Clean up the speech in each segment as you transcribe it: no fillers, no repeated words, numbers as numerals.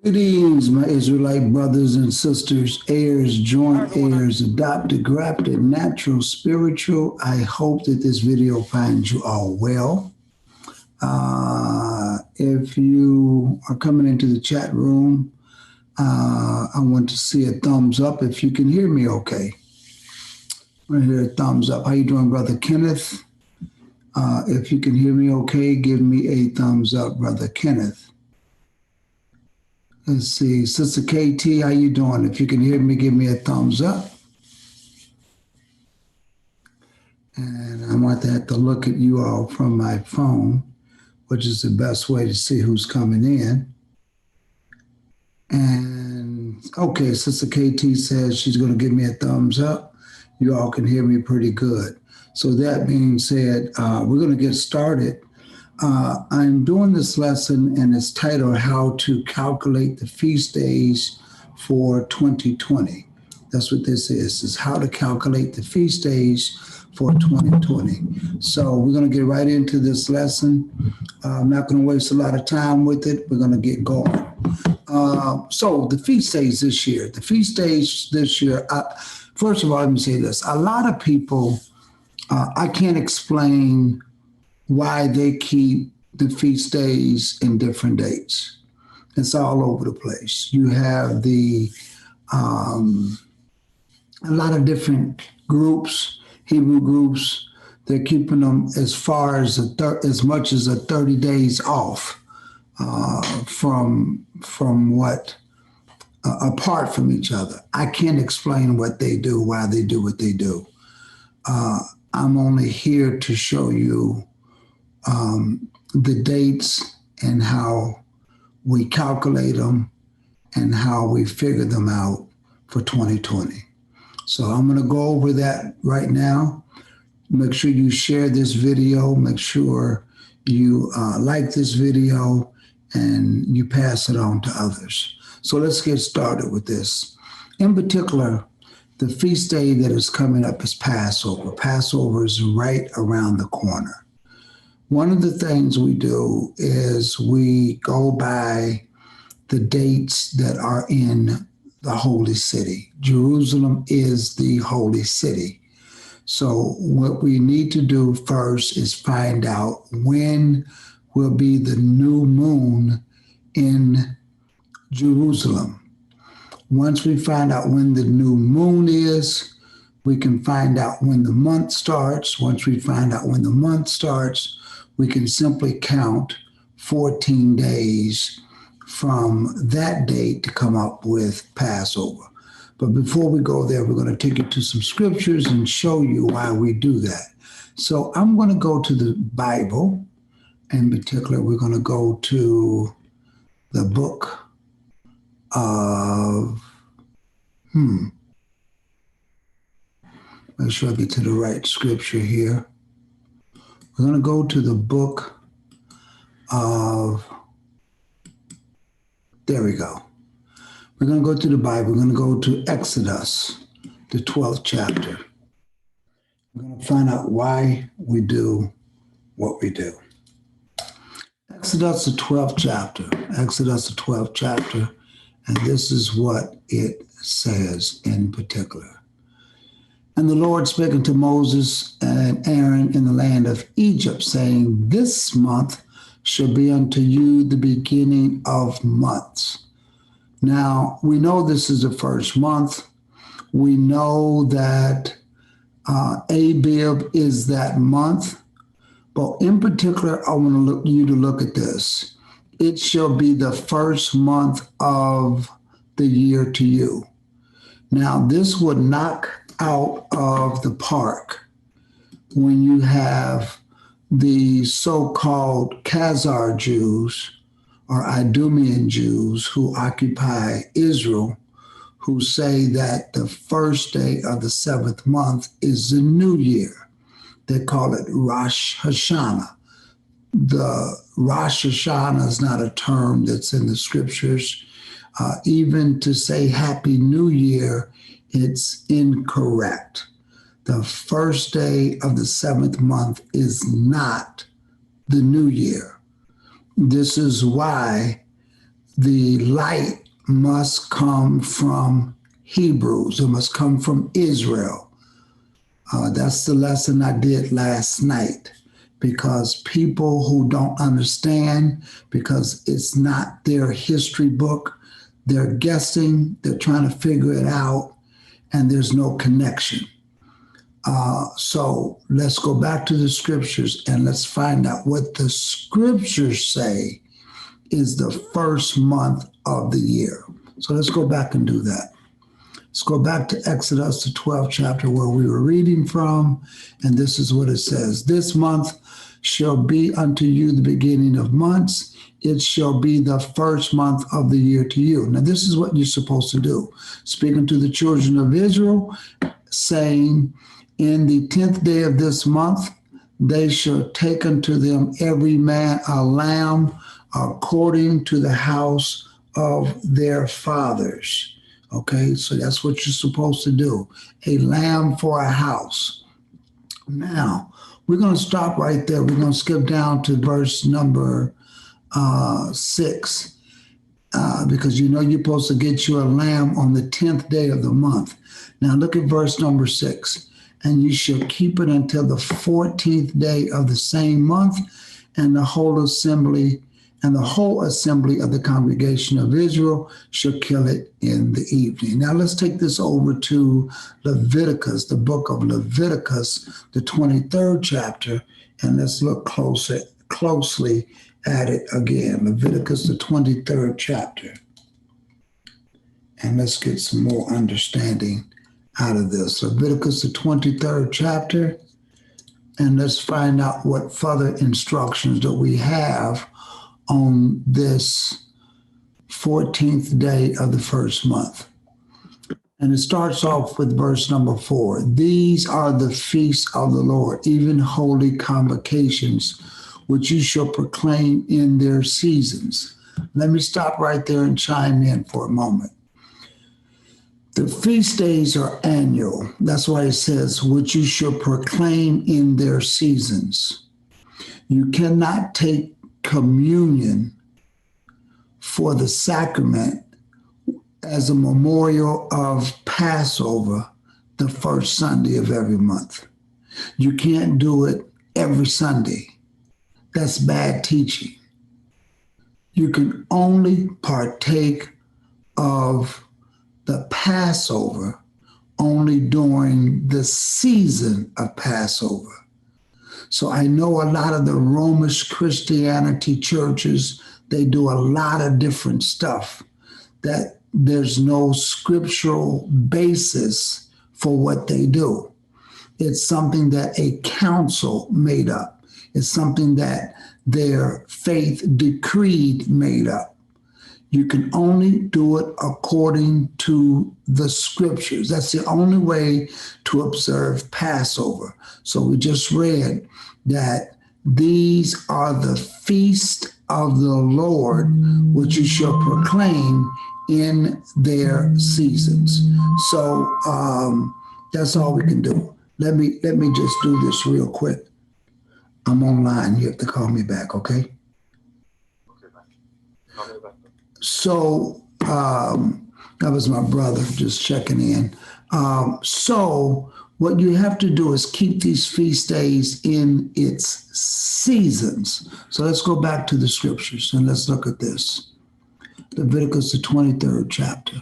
Greetings, my Israelite brothers and sisters, heirs, joint heirs, adopted, grafted, natural, spiritual. I hope that this video finds you all well. If you are coming into the chat room, I want to see a thumbs up if you can hear me okay. I want to hear a thumbs up. How you doing, Brother Kenneth? If you can hear me okay, give me a thumbs up, Brother Kenneth. Let's see, Sister KT, how you doing? If you can hear me, give me a thumbs up. And I want to have to look at you all from my phone, which is the best way to see who's coming in. And okay, Sister KT says she's going to give me a thumbs up. You all can hear me pretty good. So that being said, we're going to get started. I'm doing this lesson and it's titled How to Calculate the Feast Days for 2020. That's what this is how to calculate the feast days for 2020. So we're going to get right into this lesson. I'm not going to waste a lot of time with it. We're going to get going. So the feast days this year, first of all, let me say this. A lot of people, I can't explain why they keep the feast days in different dates. It's all over the place. You have a lot of different groups, Hebrew groups, they're keeping them as far as as much as 30 days off from what apart from each other. I can't explain what they do, why they do what they do. I'm only here to show you the dates and how we calculate them and how we figure them out for 2020. So I'm going to go over that right now. Make sure you share this video. Make sure you like this video and you pass it on to others. So let's get started with this. In particular, the feast day that is coming up is Passover. Passover is right around the corner. One of the things we do is we go by the dates that are in the holy city. Jerusalem is the holy city. So what we need to do first is find out when will be the new moon in Jerusalem. Once we find out when the new moon is, we can find out when the month starts. Once we find out when the month starts, we can simply count 14 days from that date to come up with Passover. But before we go there, we're going to take you to some scriptures and show you why we do that. So I'm going to go to the Bible. In particular, we're going to go to the book of, make sure I get to the right scripture here. We're going to go to the book of, there we go. We're going to go to the Bible. We're going to go to Exodus, the 12th chapter. We're going to find out why we do what we do. Exodus, the 12th chapter. Exodus, the 12th chapter. And this is what it says in particular. And the Lord spake unto Moses and Aaron in the land of Egypt, saying, This month shall be unto you the beginning of months. Now, we know this is the first month. We know that Abib is that month. But in particular, I want you to look at this. It shall be the first month of the year to you. Now, this would knock out of the park when you have the so-called Khazar Jews or Idumean Jews who occupy Israel, who say that the first day of the seventh month is the new year. They call it Rosh Hashanah. The Rosh Hashanah is not a term that's in the scriptures. Even to say Happy New Year, it's incorrect. The first day of the seventh month is not the new year. This is why the light must come from Hebrews. It must come from Israel. That's the lesson I did last night, because people who don't understand, because it's not their history book, they're guessing, they're trying to figure it out, and there's no connection. So let's go back to the scriptures and let's find out what the scriptures say is the first month of the year. So let's go back and do that. Let's go back to Exodus, the 12th chapter where we were reading from, and this is what it says. This month shall be unto you the beginning of months. It shall be the first month of the year to you. Now, this is what you're supposed to do. Speaking to the children of Israel, saying, in the 10th day of this month, they shall take unto them every man a lamb according to the house of their fathers. Okay, so that's what you're supposed to do. A lamb for a house. Now, we're going to stop right there. We're going to skip down to verse number 6. Because you know you're supposed to get you a lamb on the 10th day of the month. Now look at verse number 6. And you shall keep it until the 14th day of the same month, and the whole assembly of the congregation of Israel shall kill it in the evening. Now let's take this over to Leviticus, the book of Leviticus, the 23rd chapter, and let's look closely at it again. Leviticus, the 23rd chapter. And let's get some more understanding out of this. Leviticus, the 23rd chapter, and let's find out what further instructions that we have on this 14th day of the first month. And it starts off with verse number 4. These are the feasts of the Lord, even holy convocations, which you shall proclaim in their seasons. Let me stop right there and chime in for a moment. The feast days are annual. That's why it says, which you shall proclaim in their seasons. You cannot take communion for the sacrament as a memorial of Passover the first Sunday of every month. You can't do it every Sunday. That's bad teaching. You can only partake of the Passover only during the season of Passover. So I know a lot of the Romish Christianity churches, they do a lot of different stuff that there's no scriptural basis for what they do. It's something that a council made up. It's something that their faith decreed made up. You can only do it according to the scriptures. That's the only way to observe Passover. So we just read that these are the feast of the Lord, which you shall proclaim in their seasons. So that's all we can do. Let me just do this real quick. I'm online. You have to call me back, okay? Okay, bye. Call me back. So that was my brother just checking in. So what you have to do is keep these feast days in its seasons. So let's go back to the scriptures and let's look at this. Leviticus, the 23rd chapter.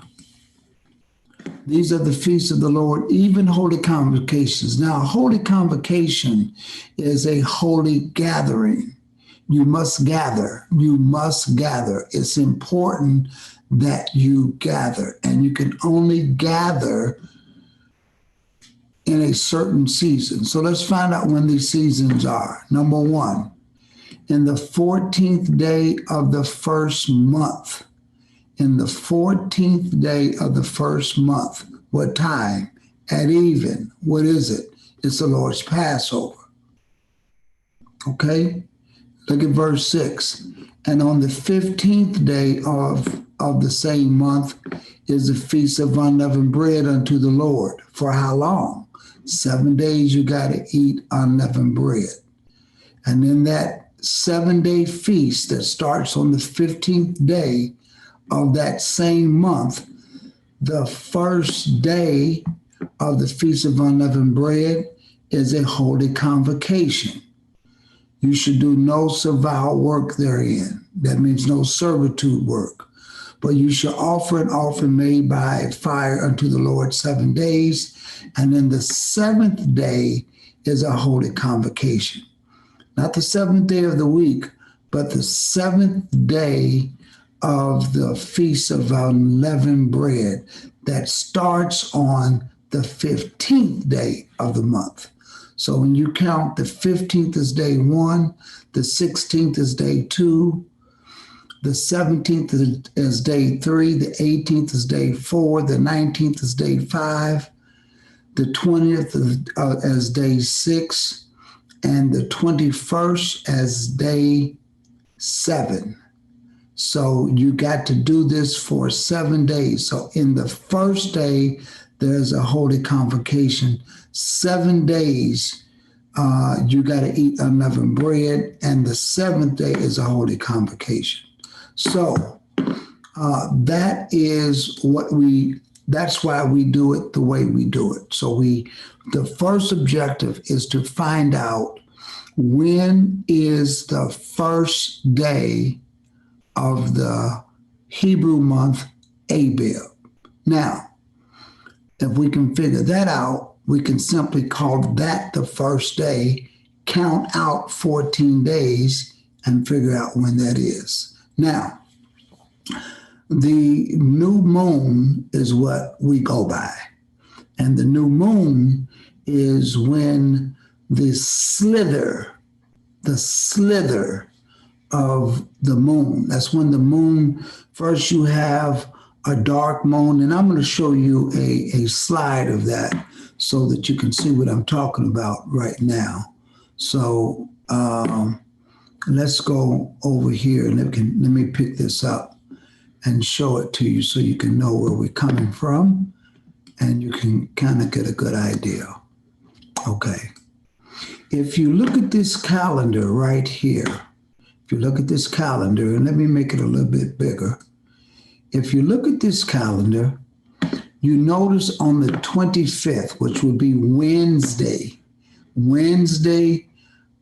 These are the feasts of the Lord, even holy convocations. Now, a holy convocation is a holy gathering. You must gather. You must gather. It's important that you gather. And you can only gather in a certain season. So let's find out when these seasons are. Number 1, in the 14th day of the first month. In the 14th day of the first month. What time? At even. What is it? It's the Lord's Passover. Okay? Look at verse 6. And on the 15th day of the same month is the feast of unleavened bread unto the Lord. For how long? 7 days you got to eat unleavened bread. And in that 7-day feast that starts on the 15th day of that same month, the first day of the Feast of Unleavened Bread is a holy convocation. You should do no servile work therein. That means no servitude work. But you shall offer an offering made by fire unto the Lord 7 days. And then the seventh day is a holy convocation. Not the seventh day of the week, but the seventh day of the Feast of Unleavened Bread that starts on the 15th day of the month. So when you count, the 15th is day 1, the 16th is day 2, the 17th is day 3, the 18th is day 4, the 19th is day 5, the 20th is day 6, and the 21st as day 7. So you got to do this for 7 days. So in the first day, there's a holy convocation. 7 days, you got to eat unleavened bread, and the seventh day is a holy convocation. So that is that's why we do it the way we do it. So the first objective is to find out when is the first day of the Hebrew month Abib. Now, if we can figure that out, we can simply call that the first day, count out 14 days, and figure out when that is. Now, the new moon is what we go by. And the new moon is when the slither of the moon. That's when the moon, first you have a dark moon, and I'm going to show you a slide of that so that you can see what I'm talking about right now. So let's go over here and let me pick this up and show it to you so you can know where we're coming from and you can kind of get a good idea. Okay. If you look at this calendar right here, if you look at this calendar, and let me make it a little bit bigger. If you look at this calendar, you notice on the 25th, which would be Wednesday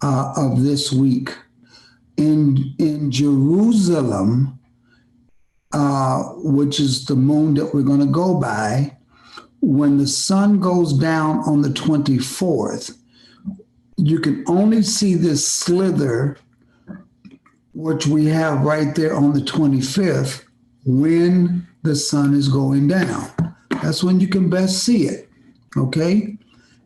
of this week, in Jerusalem, which is the moon that we're going to go by, when the sun goes down on the 24th, you can only see this slither, which we have right there on the 25th, when the sun is going down. That's when you can best see it, okay?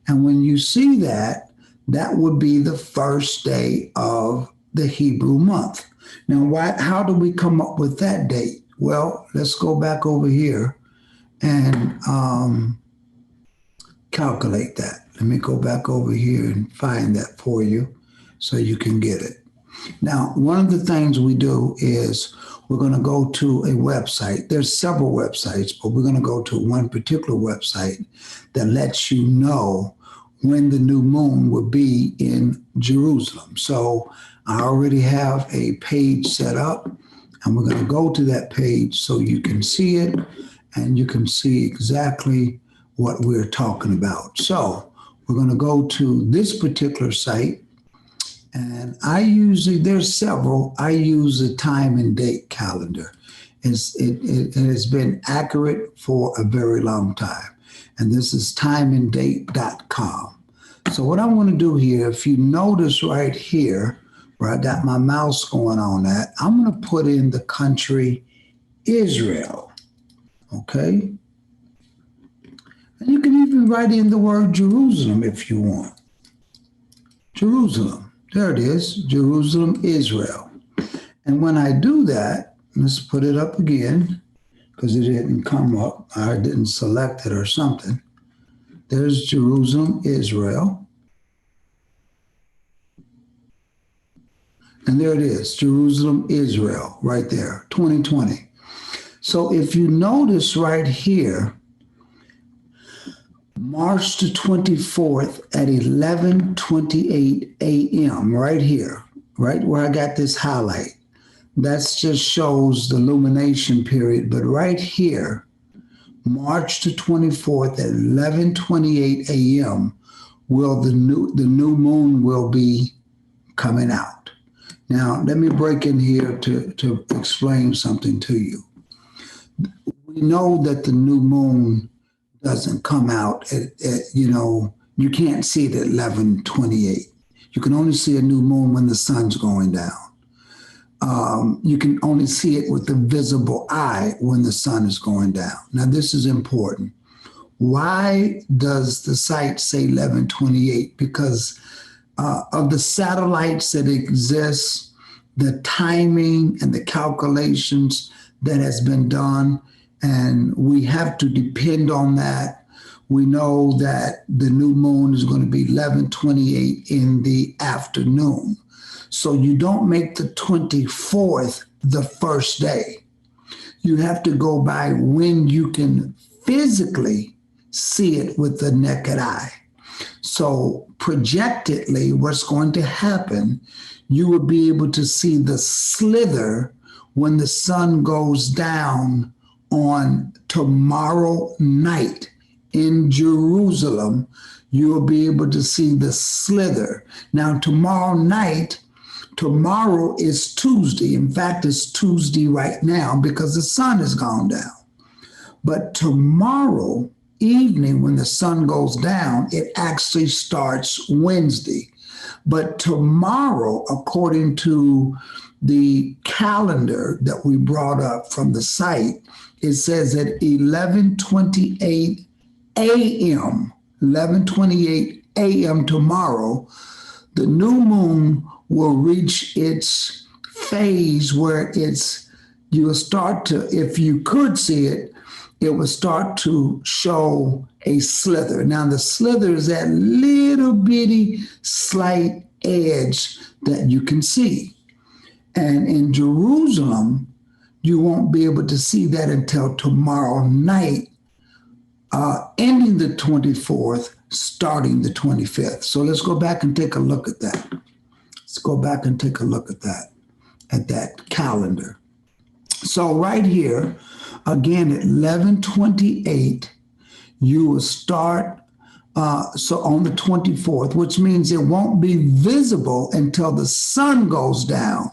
And when you see that, that would be the first day of the Hebrew month. Now, how do we come up with that date? Well, let's go back over here and calculate that. Let me go back over here and find that for you so you can get it. Now, one of the things we do is we're going to go to a website. There's several websites, but we're going to go to one particular website that lets you know when the new moon will be in Jerusalem. So I already have a page set up, and we're going to go to that page so you can see it and you can see exactly what we're talking about. So we're going to go to this particular site. And there's several. I use a time and date calendar. It has been accurate for a very long time. And this is timeanddate.com. So what I want to do here, if you notice right here, where I got my mouse going on that, I'm going to put in the country Israel. Okay? And you can even write in the word Jerusalem if you want. Jerusalem. There it is, Jerusalem, Israel. And when I do that, let's put it up again because it didn't come up. I didn't select it or something. There's Jerusalem, Israel. And there it is, Jerusalem, Israel, right there, 2020. So if you notice right here, March the 24th at 11:28 a.m. right here, right where I got this highlight. That just shows the illumination period. But right here, March the 24th at 11:28 a.m., the new moon will be coming out. Now, let me break in here to explain something to you. We know that the new moon doesn't come out you can't see it at 11:28. You can only see a new moon when the sun's going down. You can only see it with the visible eye when the sun is going down. Now, this is important. Why does the site say 11:28? Because of the satellites that exist, the timing and the calculations that has been done, and we have to depend on that. We know that the new moon is going to be 11:28 in the afternoon. So you don't make the 24th the first day. You have to go by when you can physically see it with the naked eye. So projectedly, what's going to happen, you will be able to see the slither when the sun goes down on tomorrow night in Jerusalem. You will be able to see the slither. Now, tomorrow is Tuesday. In fact, it's Tuesday right now because the sun has gone down. But tomorrow evening, when the sun goes down, it actually starts Wednesday. But tomorrow, according to the calendar that we brought up from the site, it says at 11:28 a.m., 11:28 a.m. tomorrow, the new moon will reach its phase where you will start to, if you could see it, it will start to show a slither. Now, the slither is that little bitty slight edge that you can see. And in Jerusalem, you won't be able to see that until tomorrow night, ending the 24th, starting the 25th. So let's go back and take a look at that. Let's go back and take a look at that calendar. So right here, again, at 11:28, you will start, so on the 24th, which means it won't be visible until the sun goes down.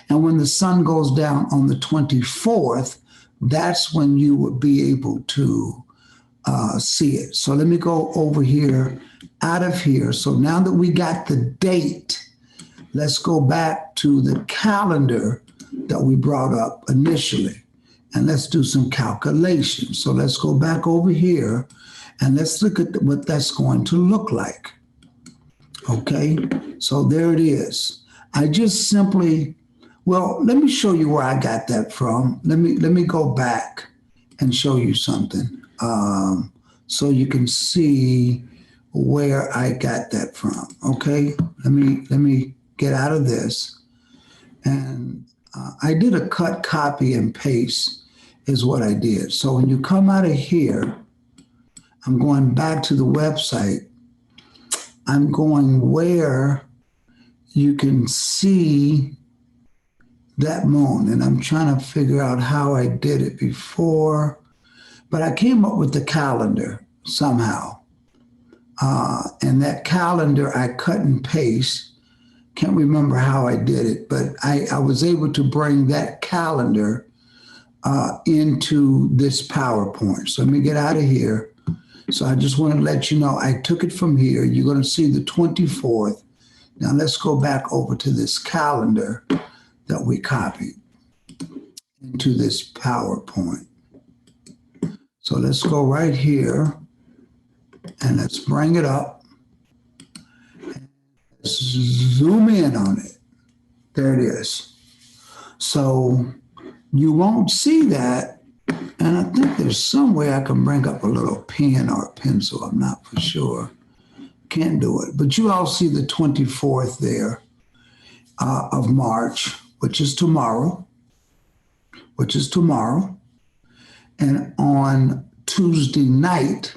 And when the sun goes down on the 24th, that's when you will be able to see it. So let me go over here, out of here. So now that we got the date, let's go back to the calendar that we brought up initially, and let's do some calculations. So let's go back over here, and let's look at what that's going to look like. Okay, so there it is. I just simply, well, let me show you where I got that from. Let me go back and show you something, so you can see where I got that from. Okay, let me get out of this, and I did a cut, copy, and paste is what I did. So when you come out of here, I'm going back to the website. I'm going where you can see that moon, and I'm trying to figure out how I did it before, but I came up with the calendar somehow. And that calendar I cut and paste. Can't remember how I did it, but I was able to bring that calendar into this PowerPoint. So let me get out of here. So I just want to let you know, I took it from here. You're going to see the 24th. Now let's go back over to this calendar that we copied into this PowerPoint. So let's go right here and let's bring it up. Let's zoom in on it. There it is. So you won't see that. And I think there's some way I can bring up a little pen or a pencil. I'm not for sure. Can't do it. But you all see the 24th there of March, which is tomorrow. And on Tuesday night,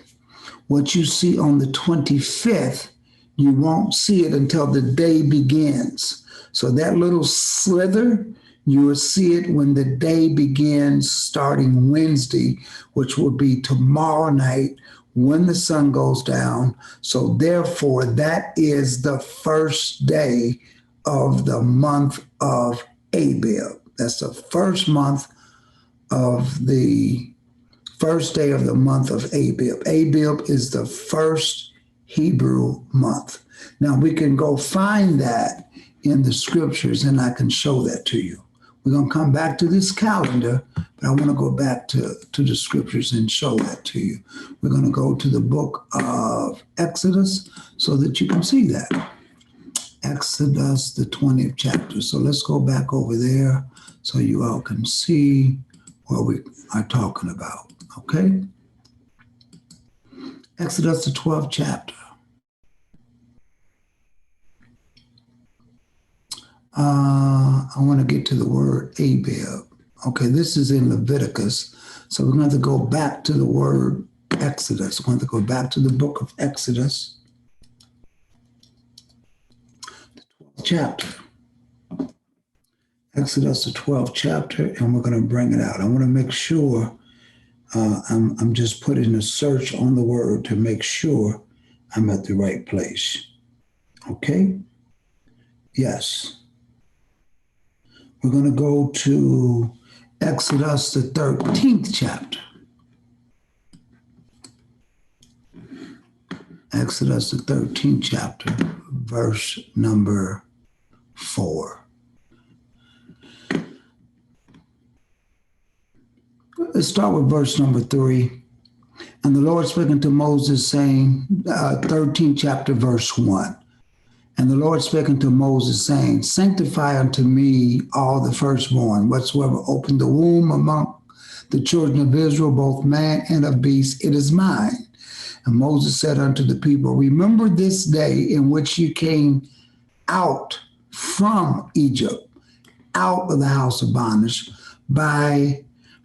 what you see on the 25th, you won't see it until the day begins. So that little slither, You will see it when the day begins starting Wednesday, which will be tomorrow night when the sun goes down. So therefore, that is the first day of the month of Abib. That's the first day of the month of Abib. Abib is the first Hebrew month. Now we can go find that in the scriptures and I can show that to you. We're going to come back to this calendar, but I want to go back to the scriptures and show that to you. We're going to go to the book of Exodus so that you can see that. Exodus, the 20th chapter. So let's go back over there so you all can see what we are talking about. Okay? Exodus, the 12th chapter. I want to get to the word Abib. Okay, this is in Leviticus. So we're going to go back to the word Exodus. We're going to go back to the book of Exodus, the 12th chapter. Exodus, the 12th chapter, and we're going to bring it out. I want to make sure I'm just putting a search on the word to make sure I'm at the right place. Okay? Yes. We're going to go to Exodus, the 13th chapter. Exodus, the 13th chapter, verse number 4. Let's start with verse number 3. And the Lord spake unto Moses, saying, 13th chapter, verse 1. And the Lord spake unto Moses, saying, sanctify unto me all the firstborn, whatsoever opened the womb among the children of Israel, both man and of beast, it is mine. And Moses said unto the people, remember this day in which you came out from Egypt, out of the house of bondage,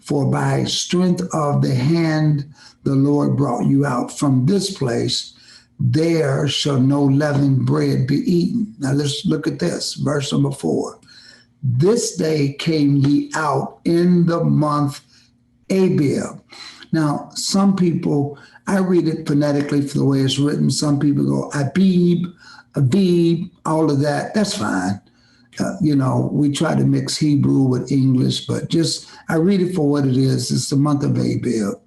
for by strength of the hand the Lord brought you out from this place. There shall no leavened bread be eaten. Now let's look at this, verse number 4. This day came ye out in the month Abib. Now, some people, I read it phonetically for the way it's written. Some people go Abib, all of that. That's fine. We try to mix Hebrew with English, but I read it for what it is. It's the month of Abib.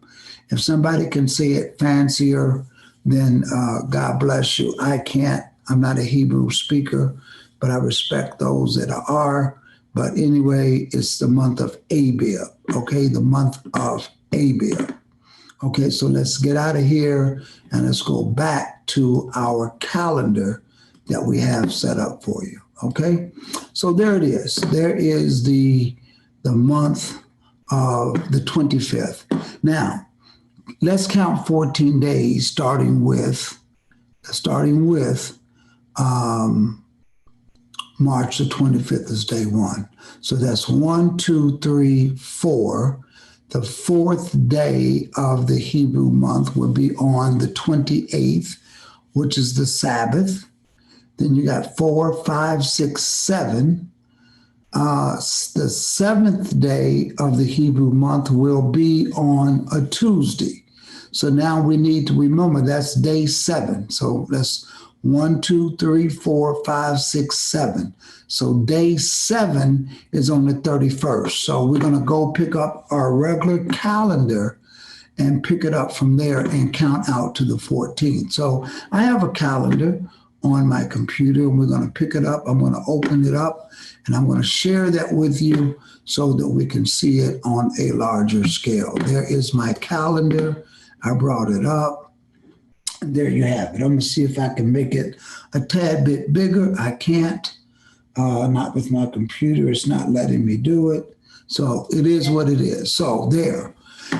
If somebody can say it fancier, then God bless you. I can't. I'm not a Hebrew speaker, but I respect those that are. But anyway, it's the month of Abib, okay? The month of Abib. Okay, so let's get out of here and let's go back to our calendar that we have set up for you, okay? So there it is. There is the month of the 25th. Now, let's count 14 days, starting with March the 25th is day 1. So that's 1, 2, 3, 4. The fourth day of the Hebrew month will be on the 28th, which is the Sabbath. Then you got 4, 5, 6, 7. The seventh day of the Hebrew month will be on a Tuesday. So now we need to remember that's day 7. So that's 1, 2, 3, 4, 5, 6, 7. So day 7 is on the 31st. So we're going to go pick up our regular calendar and pick it up from there and count out to the 14th. So I have a calendar on my computer and we're going to pick it up. I'm going to open it up and I'm going to share that with you so that we can see it on a larger scale. There is my calendar. I brought it up. There you have it. I'm going to see if I can make it a tad bit bigger. I can't, not with my computer. It's not letting me do it. So it is what it is. So there.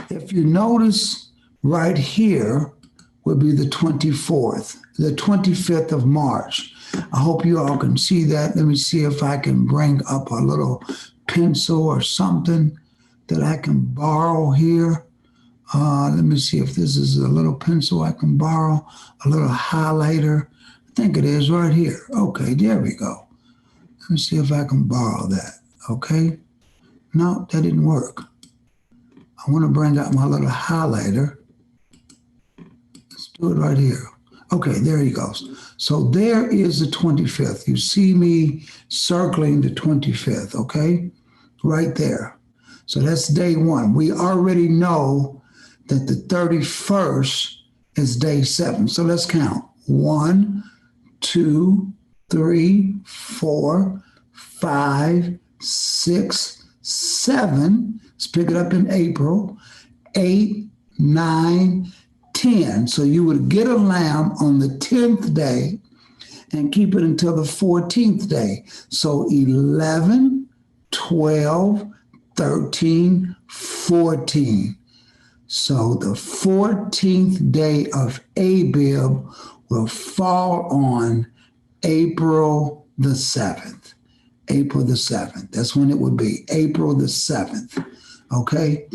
If you notice right here will be the 24th, the 25th of March. I hope you all can see that. Let me see if I can bring up a little pencil or something that I can borrow here. Let me see if this is a little pencil I can borrow, a little highlighter. I think it is right here. Okay, there we go. Let me see if I can borrow that, okay? No, that didn't work. I want to bring out my little highlighter. Let's do it right here. Okay, there he goes. So there is the 25th. You see me circling the 25th, okay? Right there. So that's day one. We already know that the 31st is day 7. So let's count. 1, 2, 3, 4, 5, 6, 7. Let's pick it up in April. 8, 9, 10. So you would get a lamb on the 10th day and keep it until the 14th day. So 11, 12, 13, 14. So the 14th day of Abib will fall on April the 7th. April the 7th. That's when it would be, April the 7th. Okay?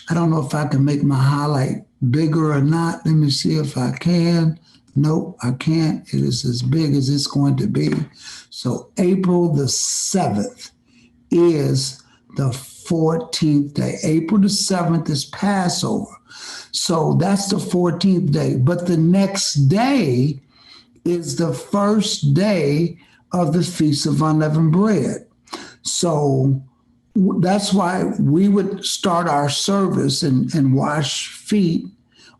I don't know if I can make my highlight bigger or not. Let me see if I can. Nope, I can't. It is as big as it's going to be. So April the 7th is the 14th day. April the 7th is Passover. So that's the 14th day. But the next day is the first day of the Feast of Unleavened Bread. So that's why we would start our service and wash feet,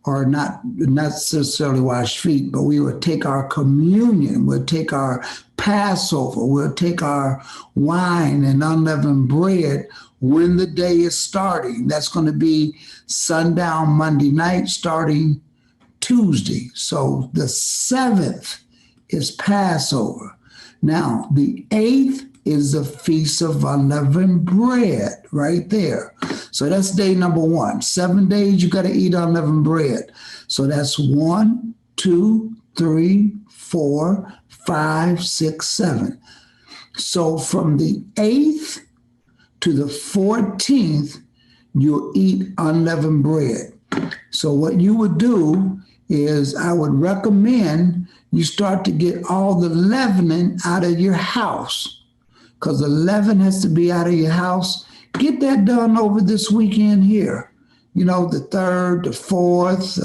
or not necessarily wash feet, but we would take our communion, we'll take our Passover, we'll take our wine and unleavened bread when the day is starting. That's going to be sundown Monday night starting Tuesday. So the 7th is Passover. Now, the 8th is the Feast of Unleavened Bread right there. So that's day number 1. 7 days you got to eat unleavened bread. So that's 1, 2, 3, 4, 5, 6, 7. So from the 8th to the 14th, you'll eat unleavened bread. So what you would do is I would recommend you start to get all the leavening out of your house, because the leaven has to be out of your house. Get that done over this weekend here. You know, the 3rd, the 4th,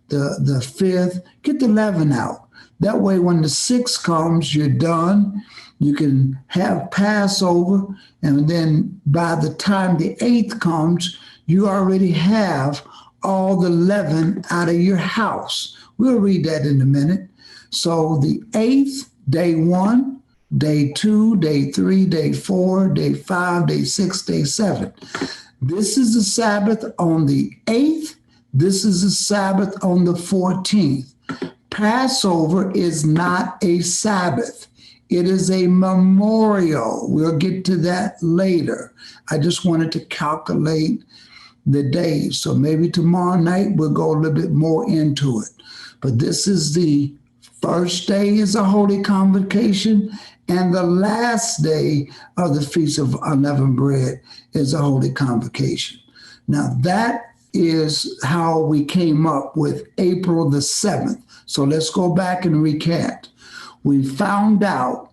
the 5th. Get the leaven out. That way when the 6th comes, you're done. You can have Passover, and then by the time the 8th comes, you already have all the leaven out of your house. We'll read that in a minute. So the 8th, day 1, day 2, day 3, day 4, day 5, day 6, day 7. This is the Sabbath on the 8th. This is the Sabbath on the 14th. Passover is not a Sabbath. It is a memorial. We'll get to that later. I just wanted to calculate the days. So maybe tomorrow night we'll go a little bit more into it. But this is the first day is a holy convocation, and the last day of the Feast of Unleavened Bread is a holy convocation. Now that is how we came up with April the 7th. So let's go back and recap. We found out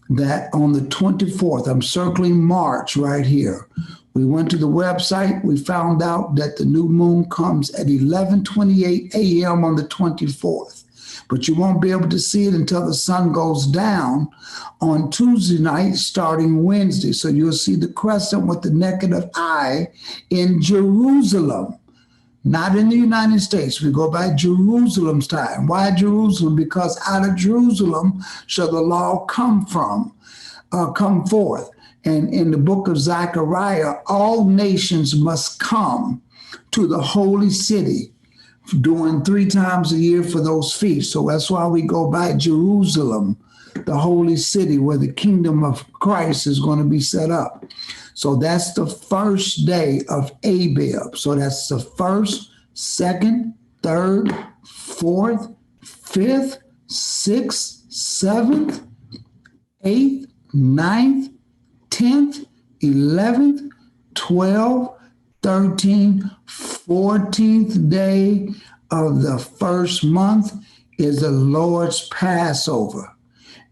that on the 24th, I'm circling March right here. We went to the website. We found out that the new moon comes at 11:28 a.m. on the 24th. But you won't be able to see it until the sun goes down on Tuesday night starting Wednesday. So you'll see the crescent with the naked eye in Jerusalem, not in the United States. We go by Jerusalem's time. Why Jerusalem? Because out of Jerusalem shall the law come forth. And in the book of Zechariah, all nations must come to the holy city, doing 3 times a year for those feasts. So that's why we go by Jerusalem, the holy city where the kingdom of Christ is going to be set up. So that's the first day of Abib. So that's the 1st, 2nd, 3rd, 4th, 5th, 6th, 7th, 8th, 9th, 10th, 11th, 12th, 13th, 14th day of the first month is the Lord's Passover.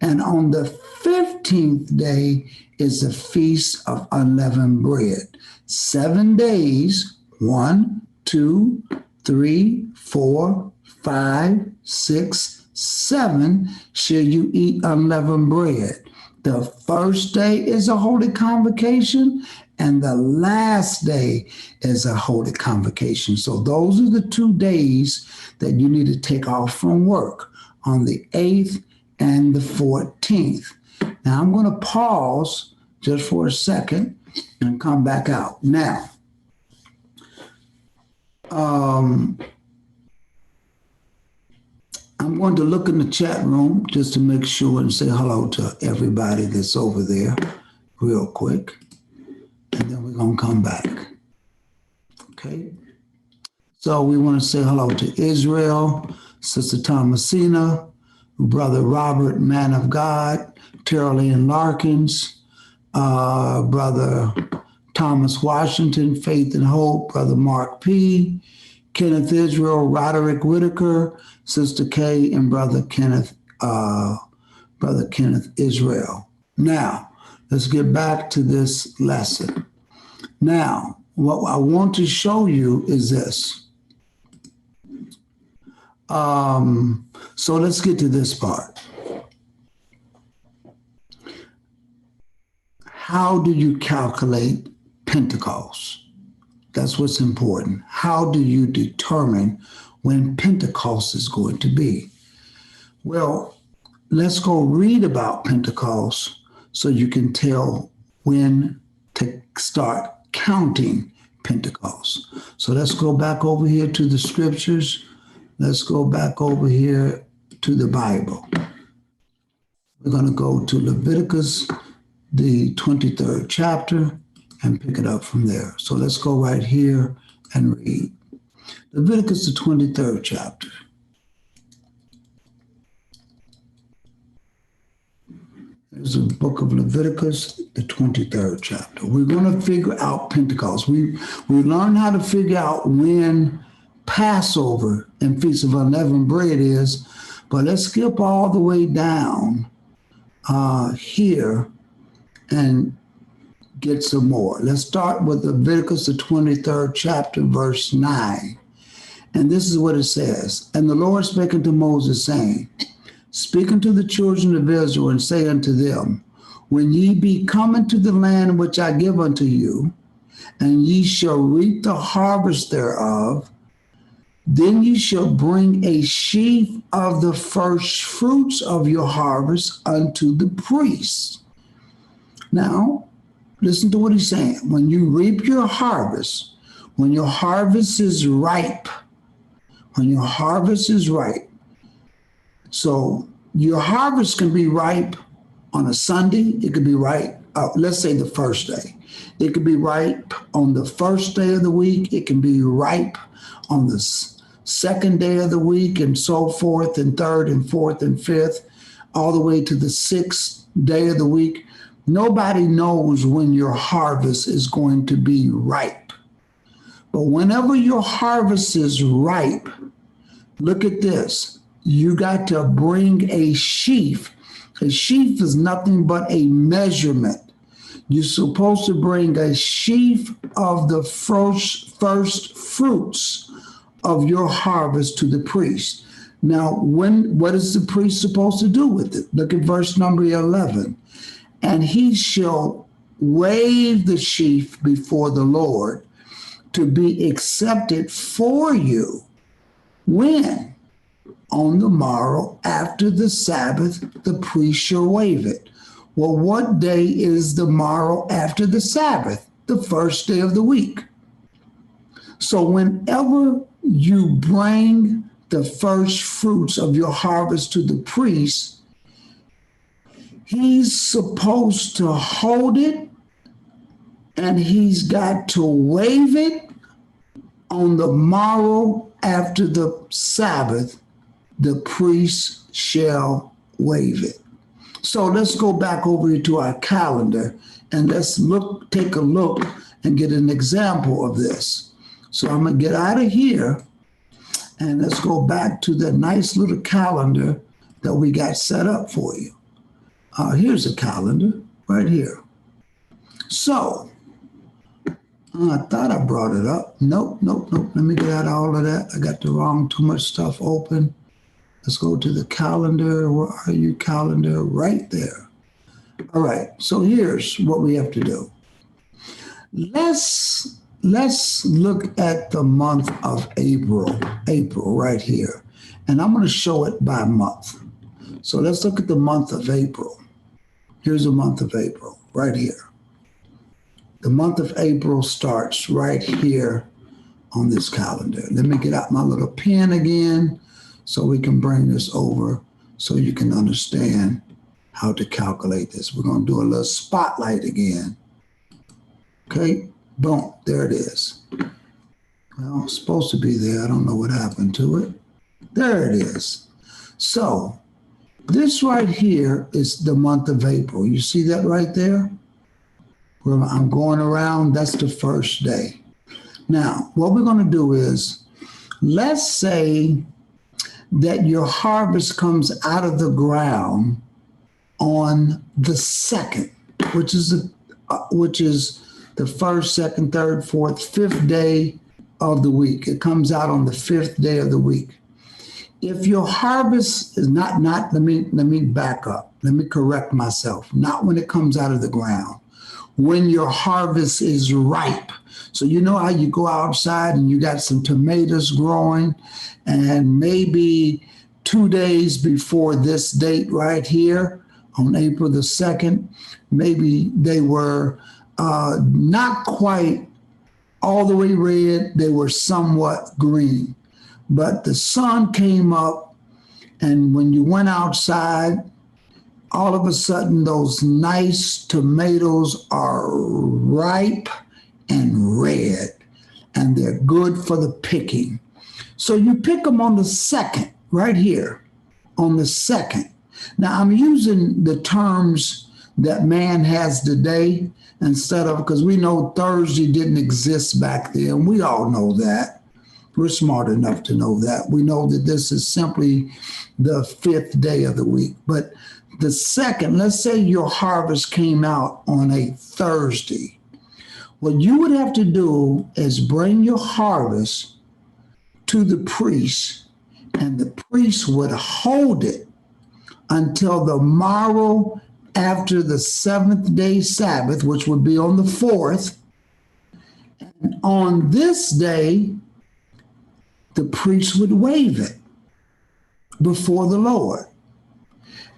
And on the 15th 14th day is the Feast of Unleavened Bread. 7 days, 1, 2, 3, 4, 5, 6, 7, shall you eat unleavened bread. The first day is a holy convocation, and the last day is a holy convocation. So those are the 2 days that you need to take off from work, on the 8th and the 14th. Now I'm going to pause just for a second and come back out. Now, I'm going to look in the chat room just to make sure and say hello to everybody that's over there real quick. And then we're going to come back. Okay? So we want to say hello to Israel, Sister Thomasina, Brother Robert, Man of God, Terrell Ann Larkins, Brother Thomas Washington, Faith and Hope, Brother Mark P., Kenneth Israel, Roderick Whitaker, Sister Kay, and Brother Kenneth Israel. Now, let's get back to this lesson. Now, what I want to show you is this. So let's get to this part. How do you calculate Pentecost? That's what's important. How do you determine when Pentecost is going to be? Well, let's go read about Pentecost so you can tell when to start counting Pentecost. So let's go back over here to the scriptures. Let's go back over here to the Bible. We're going to go to Leviticus, the 23rd chapter, and pick it up from there. So let's go right here and read. Leviticus, the 23rd chapter. There's the book of Leviticus, the 23rd chapter. We're going to figure out Pentecost. We learn how to figure out when Passover and Feast of Unleavened Bread is, but let's skip all the way down here and get some more. Let's start with Leviticus, the 23rd chapter, verse 9. And this is what it says. And the Lord spake unto Moses, saying, Speak unto the children of Israel, and say unto them, When ye be come into the land which I give unto you, and ye shall reap the harvest thereof, then ye shall bring a sheaf of the first fruits of your harvest unto the priest. Now, listen to what he's saying. When you reap your harvest, when your harvest is ripe, so your harvest can be ripe on a Sunday. It could be ripe, let's say the first day. It could be ripe on the first day of the week. It can be ripe on the second day of the week, and so forth, and third and fourth and fifth, all the way to the sixth day of the week. Nobody knows when your harvest is going to be ripe. But whenever your harvest is ripe, look at this. You got to bring a sheaf. A sheaf is nothing but a measurement. You're supposed to bring a sheaf of the first fruits of your harvest to the priest. Now, what is the priest supposed to do with it? Look at verse number 11. And he shall wave the sheaf before the Lord to be accepted for you. When? On the morrow after the Sabbath, the priest shall wave it. Well, what day is the morrow after the Sabbath? The first day of the week. So whenever you bring the first fruits of your harvest to the priest, he's supposed to hold it, and he's got to wave it on the morrow after the Sabbath. The priest shall wave it. So let's go back over here to our calendar, and let's take a look and get an example of this. So I'm going to get out of here, and let's go back to the nice little calendar that we got set up for you. Here's a calendar right here. So I thought I brought it up. Nope. Let me get out all of that. I got too much stuff open. Let's go to the calendar. Where are you, calendar? Right there. All right. So here's what we have to do. Let's look at the month of April right here. And I'm going to show it by month. So let's look at the month of April. Here's the month of April right here. The month of April starts right here on this calendar. Let me get out my little pen again so we can bring this over so you can understand how to calculate this. We're going to do a little spotlight again. Okay, boom, there it is. Well, it's supposed to be there. I don't know what happened to it. There it is. So this right here is the month of April. You see that right there? Where I'm going around, that's the first day. Now, what we're going to do is, let's say that your harvest comes out of the ground on the 2nd, which is the first, second, third, fourth, fifth day of the week. It comes out on the 5th day of the week. If your harvest is not, let me back up. Let me correct myself. Not when it comes out of the ground. When your harvest is ripe. So you know how you go outside and you got some tomatoes growing, and maybe 2 days before this date right here on April the 2nd, maybe they were not quite all the way red. They were somewhat green. But the sun came up, and when you went outside, all of a sudden those nice tomatoes are ripe and red, and they're good for the picking. So you pick them on the 2nd, right here, on the 2nd. Now I'm using the terms that man has today instead of, because we know Thursday didn't exist back then. We all know that. We're smart enough to know that. We know that this is simply the 5th day of the week. But the 2nd, let's say your harvest came out on a Thursday. What you would have to do is bring your harvest to the priest, and the priest would hold it until the morrow after the 7th day Sabbath, which would be on the 4th. And on this day, the priest would wave it before the Lord.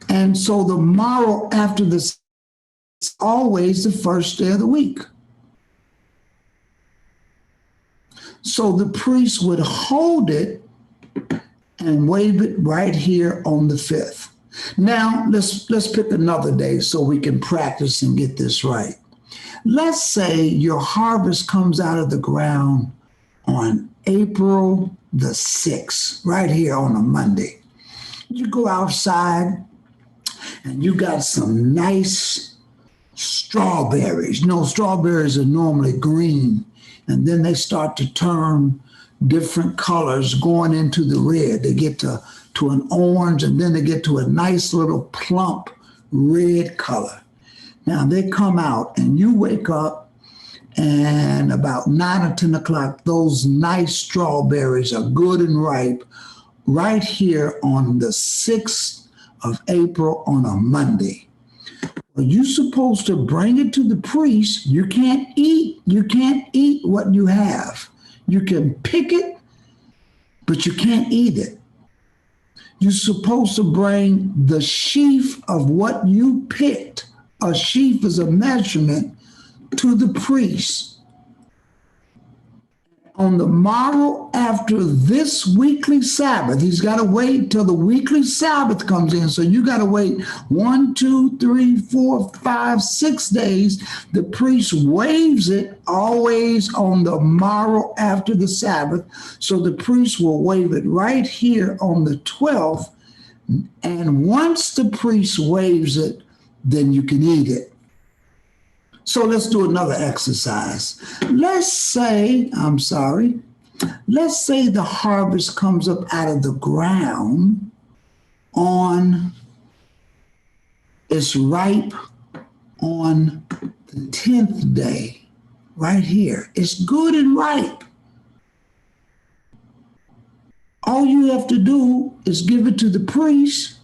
And so the morrow after this is always the first day of the week. So the priest would hold it and wave it right here on the 5th. Now, let's pick another day so we can practice and get this right. Let's say your harvest comes out of the ground on April the 6th, right here on a Monday. You go outside and you got some nice strawberries. You know, strawberries are normally green, and then they start to turn different colors going into the red. They get to an orange, and then they get to a nice little plump red color. Now they come out, and you wake up, and about 9 or 10 o'clock, those nice strawberries are good and ripe right here on the 6th of April on a Monday. Well, you're supposed to bring it to the priest. You can't eat what you have. You can pick it, but you can't eat it. You're supposed to bring the sheaf of what you picked. A sheaf is a measurement, to the priest. On the morrow after this weekly Sabbath, he's got to wait till the weekly Sabbath comes in. So you got to wait 1, 2, 3, 4, 5, 6 days. The priest waves it always on the morrow after the Sabbath. So the priest will wave it right here on the 12th. And once the priest waves it, then you can eat it. So let's do another exercise. Let's say the harvest comes up out of the ground on It's ripe on the 10th day, right here. It's good and ripe. All you have to do is give it to the priest,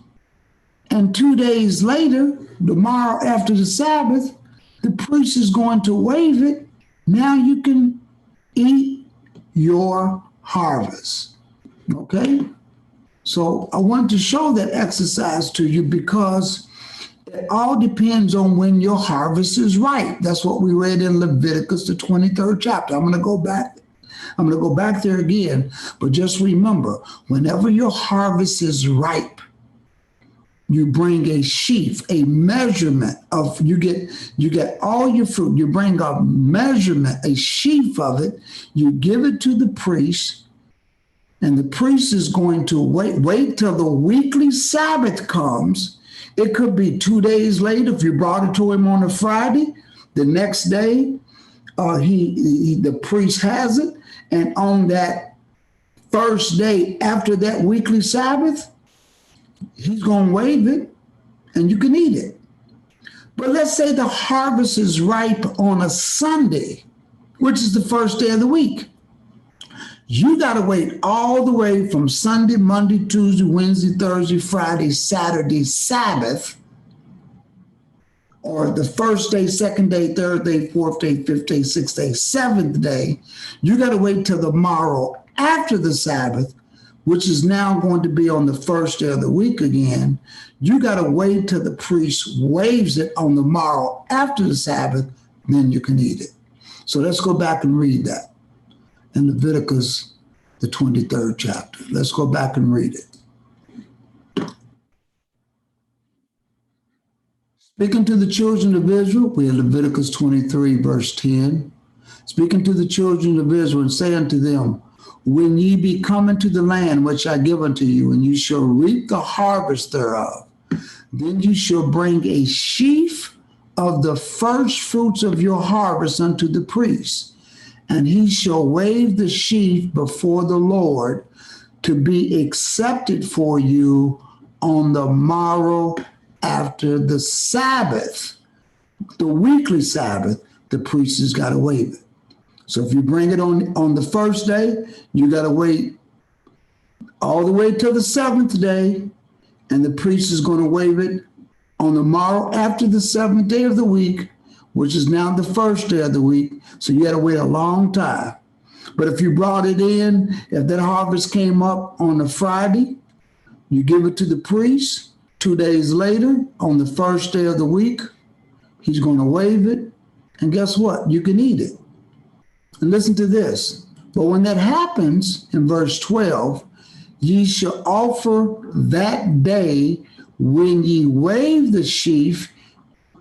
and 2 days later, tomorrow after the Sabbath, the priest is going to wave it. Now you can eat your harvest. Okay? So I want to show that exercise to you because it all depends on when your harvest is ripe. That's what we read in Leviticus, the 23rd chapter. I'm going to go back there again, but just remember, whenever your harvest is ripe, you bring a sheaf, a measurement of, you get all your fruit. You bring a measurement, a sheaf of it. You give it to the priest, and the priest is going to wait till the weekly Sabbath comes. It could be 2 days later. If you brought it to him on a Friday, the next day, the priest has it. And on that first day after that weekly Sabbath, he's going to wave it and you can eat it. But let's say the harvest is ripe on a Sunday, which is the first day of the week. You got to wait all the way from Sunday, Monday, Tuesday, Wednesday, Thursday, Friday, Saturday, Sabbath, or the first day, second day, third day, fourth day, fifth day, sixth day, seventh day. You got to wait till the morrow after the Sabbath, which is now going to be on the first day of the week again. You got to wait till the priest waves it on the morrow after the Sabbath, then you can eat it. So let's go back and read that in Leviticus, the 23rd chapter. Let's go back and read it. Speaking to the children of Israel, we have Leviticus 23, verse 10. Speaking to the children of Israel, and say unto them, when ye be come into the land which I give unto you, and you shall reap the harvest thereof, then you shall bring a sheaf of the first fruits of your harvest unto the priest, and he shall wave the sheaf before the Lord to be accepted for you on the morrow after the Sabbath, the weekly Sabbath. The priest has got to wave it. So if you bring it on the first day, you got to wait all the way till the seventh day, and the priest is going to wave it on the morrow after the seventh day of the week, which is now the first day of the week. So you got to wait a long time. But if you brought it in, if that harvest came up on a Friday, you give it to the priest. 2 days later, on the first day of the week, he's going to wave it. And guess what? You can eat it. And listen to this. But when that happens, in verse 12, ye shall offer that day when ye wave the sheaf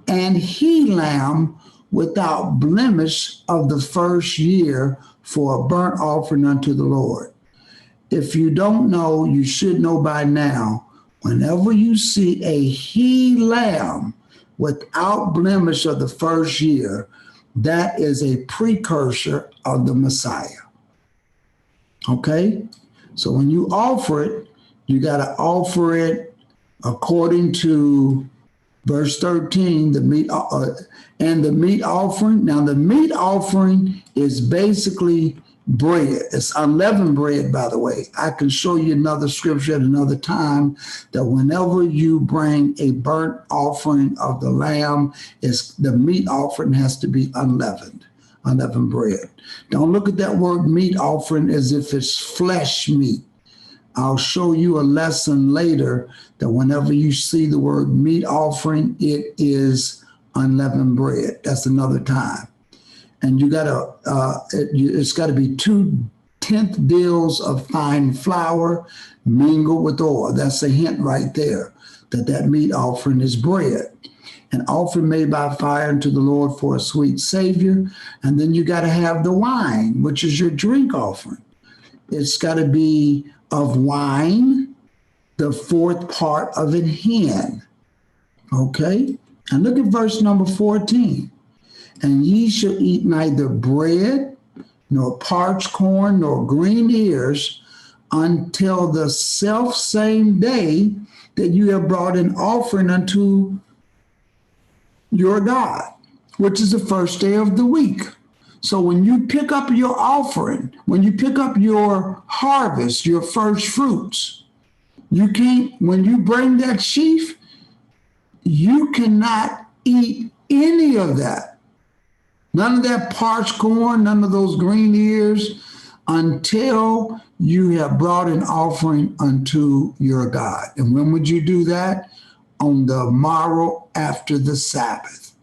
and he lamb without blemish of the first year for a burnt offering unto the Lord. If you don't know, you should know by now, whenever you see a he lamb without blemish of the first year, that is a precursor of the Messiah. Okay? So when you offer it, you got to offer it according to verse 13, the meat and the meat offering. Now, the meat offering is basically bread. It's unleavened bread, by the way. I can show you another scripture at another time that whenever you bring a burnt offering of the lamb, the meat offering has to be unleavened bread. Don't look at that word meat offering as if it's flesh meat. I'll show you a lesson later that whenever you see the word meat offering, it is unleavened bread. That's another time. And you gotta, it's got to be 2/10 deals of fine flour mingled with oil. That's a hint right there that meat offering is bread. An offering made by fire unto the Lord for a sweet Savior. And then you got to have the wine, which is your drink offering. It's got to be of wine, the fourth part of an hin. Okay? And look at verse number 14. And ye shall eat neither bread, nor parched corn, nor green ears, until the self same day that you have brought an offering unto your God, which is the first day of the week. So when you pick up your offering, when you pick up your harvest, your first fruits, you can't, when you bring that sheaf, you cannot eat any of that. None of that parched corn, none of those green ears, until you have brought an offering unto your God. And when would you do that? On the morrow after the Sabbath.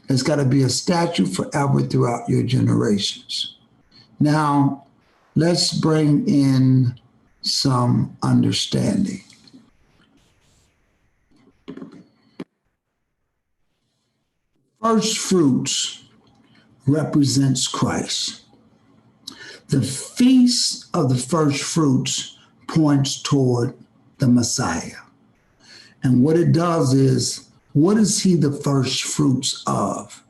It's got to be a statute forever throughout your generations. Now, let's bring in some understanding. First fruits represents Christ. The feast of the first fruits points toward the Messiah. And what it does is, what is he the first fruits of?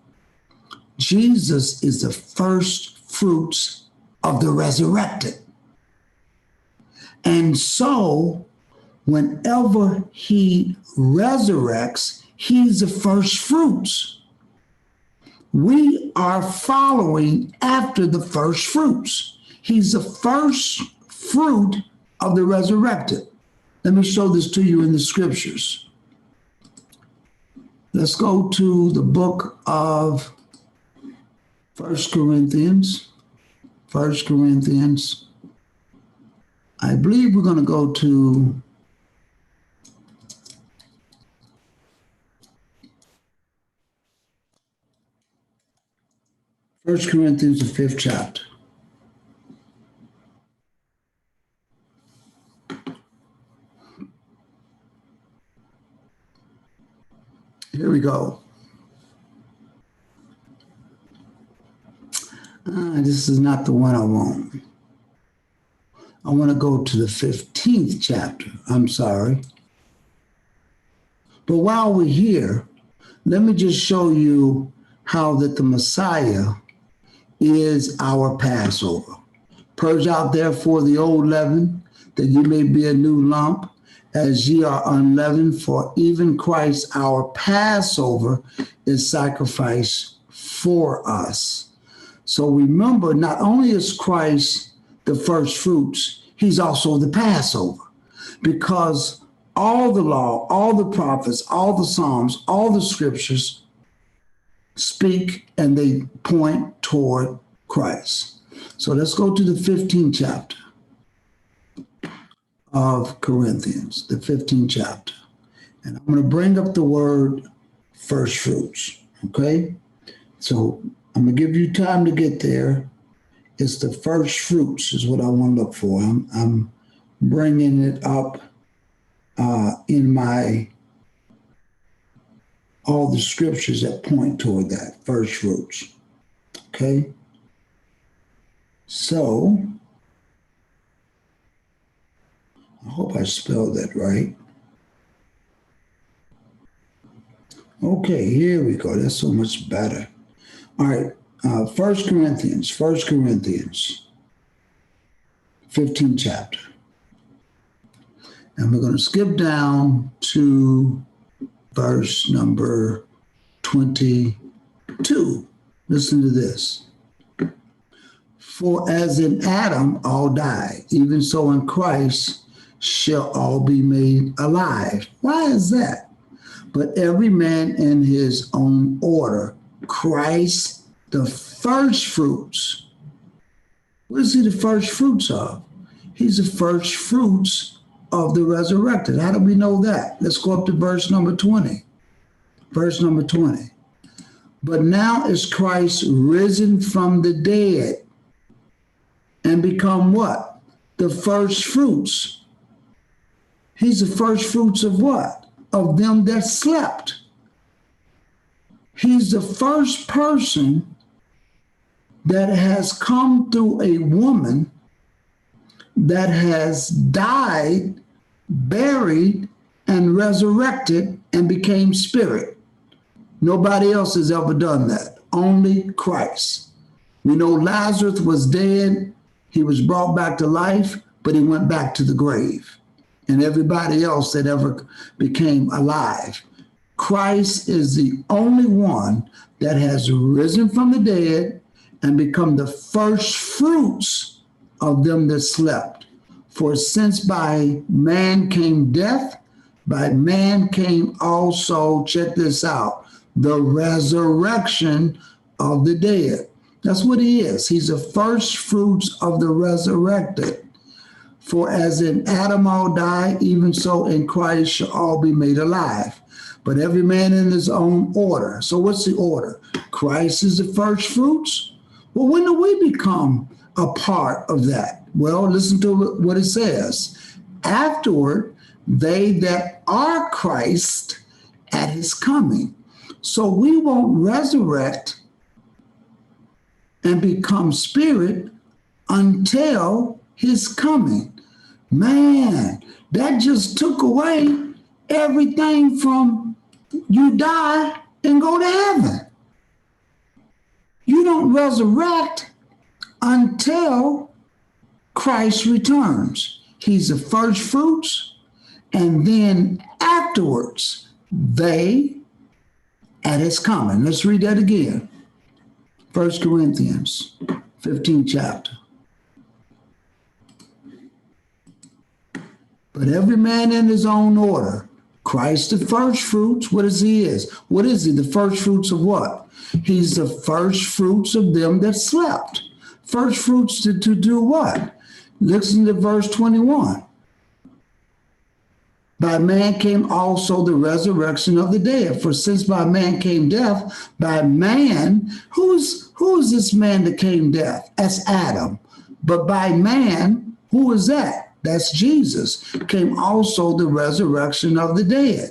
Jesus is the first fruits of the resurrected. And so, whenever he resurrects, he's the first fruits. We are following after the first fruits. He's the first fruit of the resurrected. Let me show this to you in the scriptures. Let's go to the book of 1 Corinthians. 1 Corinthians. I believe we're going to go to First Corinthians, the 5th chapter. Here we go. This is not the one I want. I want to go to the 15th chapter. I'm sorry. But while we're here, let me just show you how that the Messiah is our Passover. Purge out therefore the old leaven, that ye may be a new lump, as ye are unleavened, for even Christ our Passover is sacrificed for us. So remember, not only is Christ the first fruits, he's also the Passover, because all the law, all the prophets, all the Psalms, all the scriptures speak and they point toward Christ. So let's go to the 15th chapter of Corinthians, the 15th chapter. And I'm going to bring up the word first fruits, okay? So I'm going to give you time to get there. It's the first fruits is what I want to look for. I'm bringing it up in my all the scriptures that point toward that, first fruits. Okay? So, I hope I spelled that right. Okay, here we go. That's so much better. All right, 1 Corinthians, 15th chapter. And we're going to skip down to verse number 22. Listen to this. For as in Adam all die, even so in Christ shall all be made alive. Why is that? But every man in his own order. Christ, the first fruits. What is he the first fruits of? He's the first fruits of the resurrected. How do we know that? Let's go up to verse number 20. Verse number 20. But now is Christ risen from the dead and become what? The first fruits. He's the first fruits of what? Of them that slept. He's the first person that has come through a woman that has died, buried, and resurrected and became spirit. Nobody else has ever done that. Only Christ. We know Lazarus was dead. He was brought back to life, but he went back to the grave. And everybody else that ever became alive Christ is the only one that has risen from the dead and become the first fruits of them that slept. For since by man came death, by man came also, check this out, the resurrection of the dead. That's what he is. He's the first fruits of the resurrected. For as in Adam all die, even so in Christ shall all be made alive. But every man in his own order. So what's the order? Christ is the first fruits. Well, when do we become a part of that? Well, listen to what it says. Afterward, they that are Christ at his coming. So we won't resurrect and become spirit until his coming. Man, that just took away everything from you die and go to heaven. You don't resurrect until Christ returns. He's the first fruits, and then afterwards, they at his coming. Let's read that again. 1 Corinthians 15 chapter. But every man in his own order. Christ the first fruits. What is he is? What is he? The first fruits of what? He's the first fruits of them that slept. First fruits to do what? Listen to verse 21. By man came also the resurrection of the dead. For since by man came death, by man, who is this man that came death? That's Adam. But by man, who is that? That's Jesus. Came also the resurrection of the dead.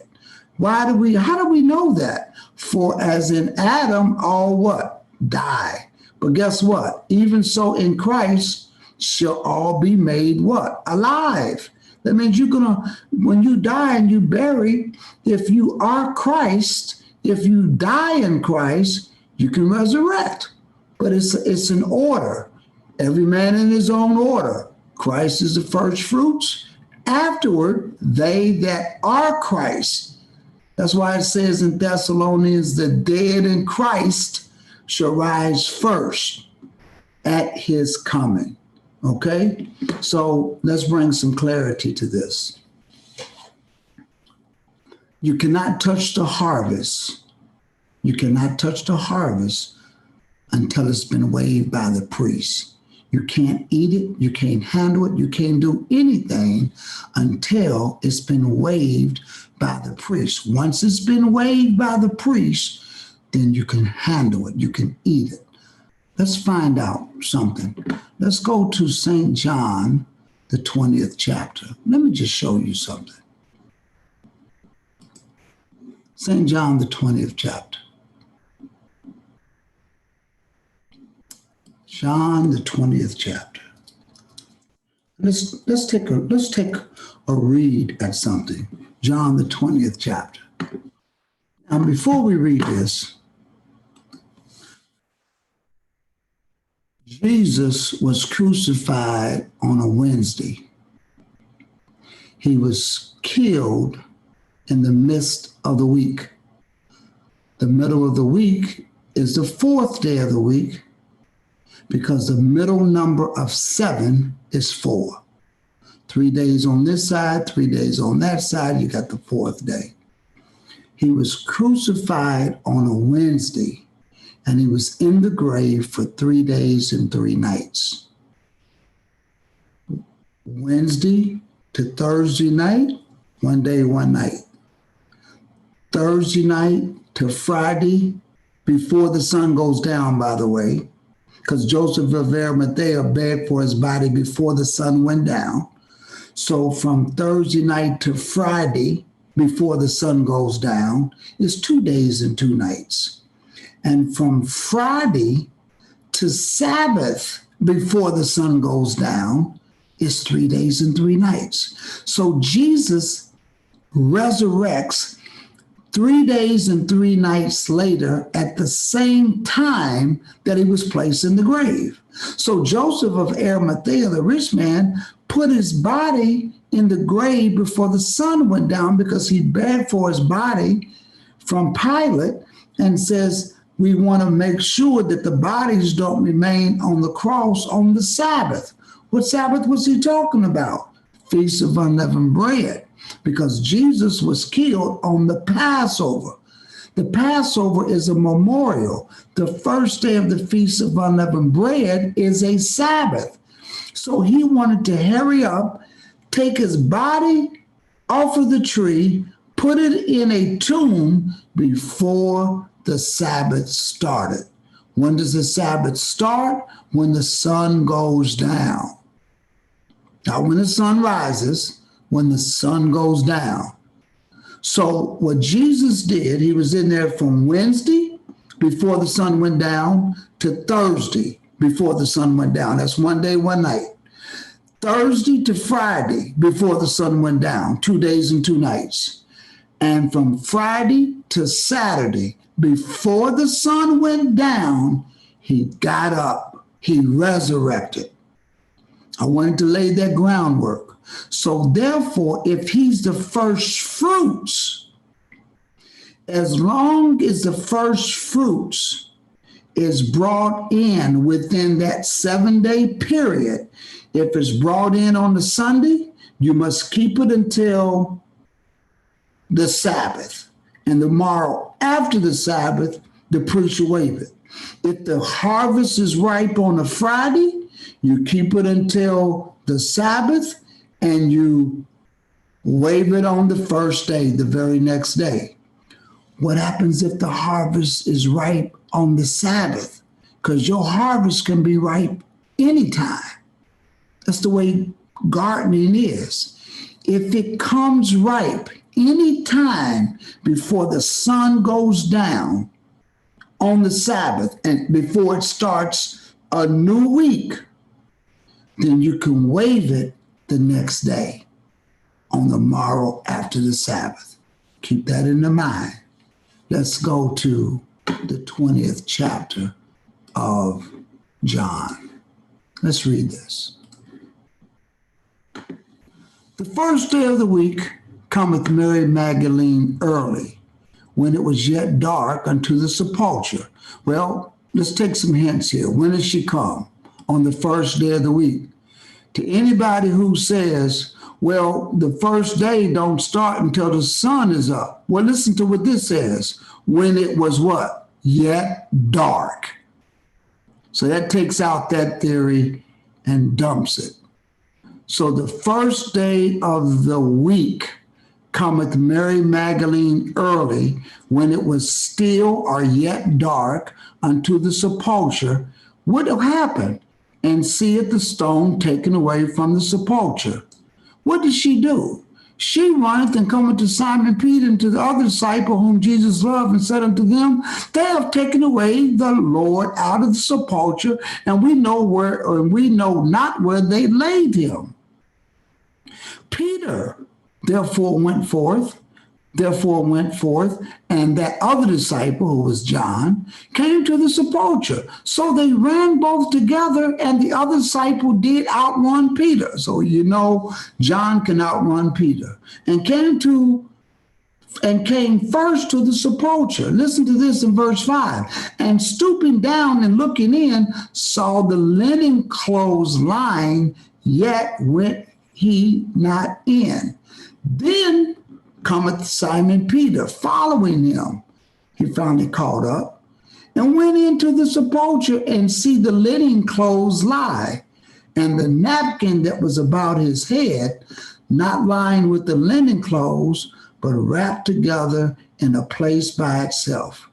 How do we know that? For as in Adam, all what? Die. But guess what? Even so in Christ shall all be made what? Alive. That means when you die and you bury, if you are Christ, if you die in Christ, you can resurrect. But it's an order. Every man in his own order. Christ is the first fruits. Afterward, they that are Christ. That's why it says in Thessalonians, the dead in Christ shall rise first at his coming. Okay? So let's bring some clarity to this. You cannot touch the harvest. You cannot touch the harvest until it's been waved by the priest. You can't eat it, you can't handle it, you can't do anything until it's been waved by the priest. Once it's been waved by the priest, then you can handle it, you can eat it. Let's find out something. Let's go to St. John, the 20th chapter. Let me just show you something. St. John, the 20th chapter. John, the 20th chapter. Let's take a read at something. John, the 20th chapter. Now, before we read this, Jesus was crucified on a Wednesday. He was killed in the midst of the week. The middle of the week is the fourth day of the week, because the middle number of 7 is 4. 3 days on this side, 3 days on that side, you got the fourth day. He was crucified on a Wednesday, and he was in the grave for 3 days and 3 nights. Wednesday to Thursday night, 1 day, 1 night. Thursday night to Friday, before the sun goes down, by the way, because Joseph of Arimathea begged for his body before the sun went down. So from Thursday night to Friday, before the sun goes down, is 2 days and 2 nights. And from Friday to Sabbath, before the sun goes down, is 3 days and 3 nights. So Jesus resurrects 3 days and 3 nights later at the same time that he was placed in the grave. So Joseph of Arimathea, the rich man, put his body in the grave before the sun went down because he begged for his body from Pilate and says, we want to make sure that the bodies don't remain on the cross on the Sabbath. What Sabbath was he talking about? Feast of Unleavened Bread, because Jesus was killed on the Passover. The Passover is a memorial. The first day of the Feast of Unleavened Bread is a Sabbath. So he wanted to hurry up, take his body off of the tree, put it in a tomb before the Sabbath started. When does the Sabbath start? When the sun goes down. Not when the sun rises, when the sun goes down. So what Jesus did, he was in there from Wednesday before the sun went down to Thursday before the sun went down. That's one day, one night. Thursday to Friday before the sun went down, 2 days and 2 nights. And from Friday to Saturday before the sun went down, he got up, he resurrected. I wanted to lay that groundwork. So therefore, if he's the first fruits, as long as the first fruits is brought in within that 7-day period, if it's brought in on the Sunday, you must keep it until the Sabbath. And the morrow after the Sabbath, the priest will wave it. If the harvest is ripe on a Friday, you keep it until the Sabbath, and you wave it on the first day, the very next day. What happens if the harvest is ripe on the Sabbath? Because your harvest can be ripe anytime. That's the way gardening is. If it comes ripe anytime before the sun goes down on the Sabbath and before it starts a new week, then you can wave it the next day on the morrow after the Sabbath. Keep that in the mind. Let's go to the 20th chapter of John. Let's read this. The first day of the week cometh Mary Magdalene early, when it was yet dark, unto the sepulchre. Well, let's take some hints here. When did she come? On the first day of the week. To anybody who says, well, the first day don't start until the sun is up. Well, listen to what this says. When it was what? Yet dark. So that takes out that theory and dumps it. So the first day of the week cometh Mary Magdalene early, when it was still or yet dark, unto the sepulchre. What happened? And seeth the stone taken away from the sepulchre. What did she do? She runneth and cometh to Simon Peter and to the other disciple whom Jesus loved, and said unto them, they have taken away the Lord out of the sepulchre, and we know not where they laid him. Peter therefore went forth, and that other disciple, who was John, came to the sepulchre. So they ran both together, and the other disciple did outrun Peter. So John can outrun Peter. And came first to the sepulchre. Listen to this in verse 5. And stooping down and looking in, saw the linen clothes lying, yet went he not in. Then cometh Simon Peter, following him. He finally caught up and went into the sepulchre, and see the linen clothes lie, and the napkin that was about his head, not lying with the linen clothes, but wrapped together in a place by itself.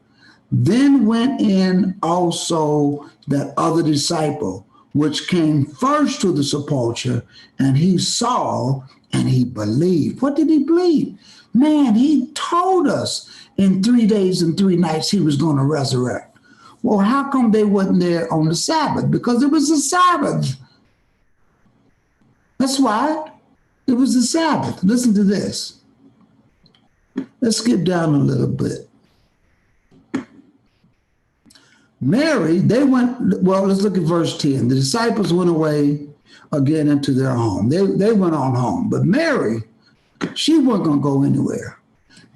Then went in also that other disciple, which came first to the sepulchre, and he saw and he believed. What did he believe? Man, he told us in 3 days and 3 nights he was going to resurrect. Well, how come they wasn't there on the Sabbath? Because it was the Sabbath. That's why it was the Sabbath. Listen to this. Let's skip down a little bit. Mary, let's look at verse 10. The disciples went away again into their home. They went on home. But Mary, she wasn't going to go anywhere.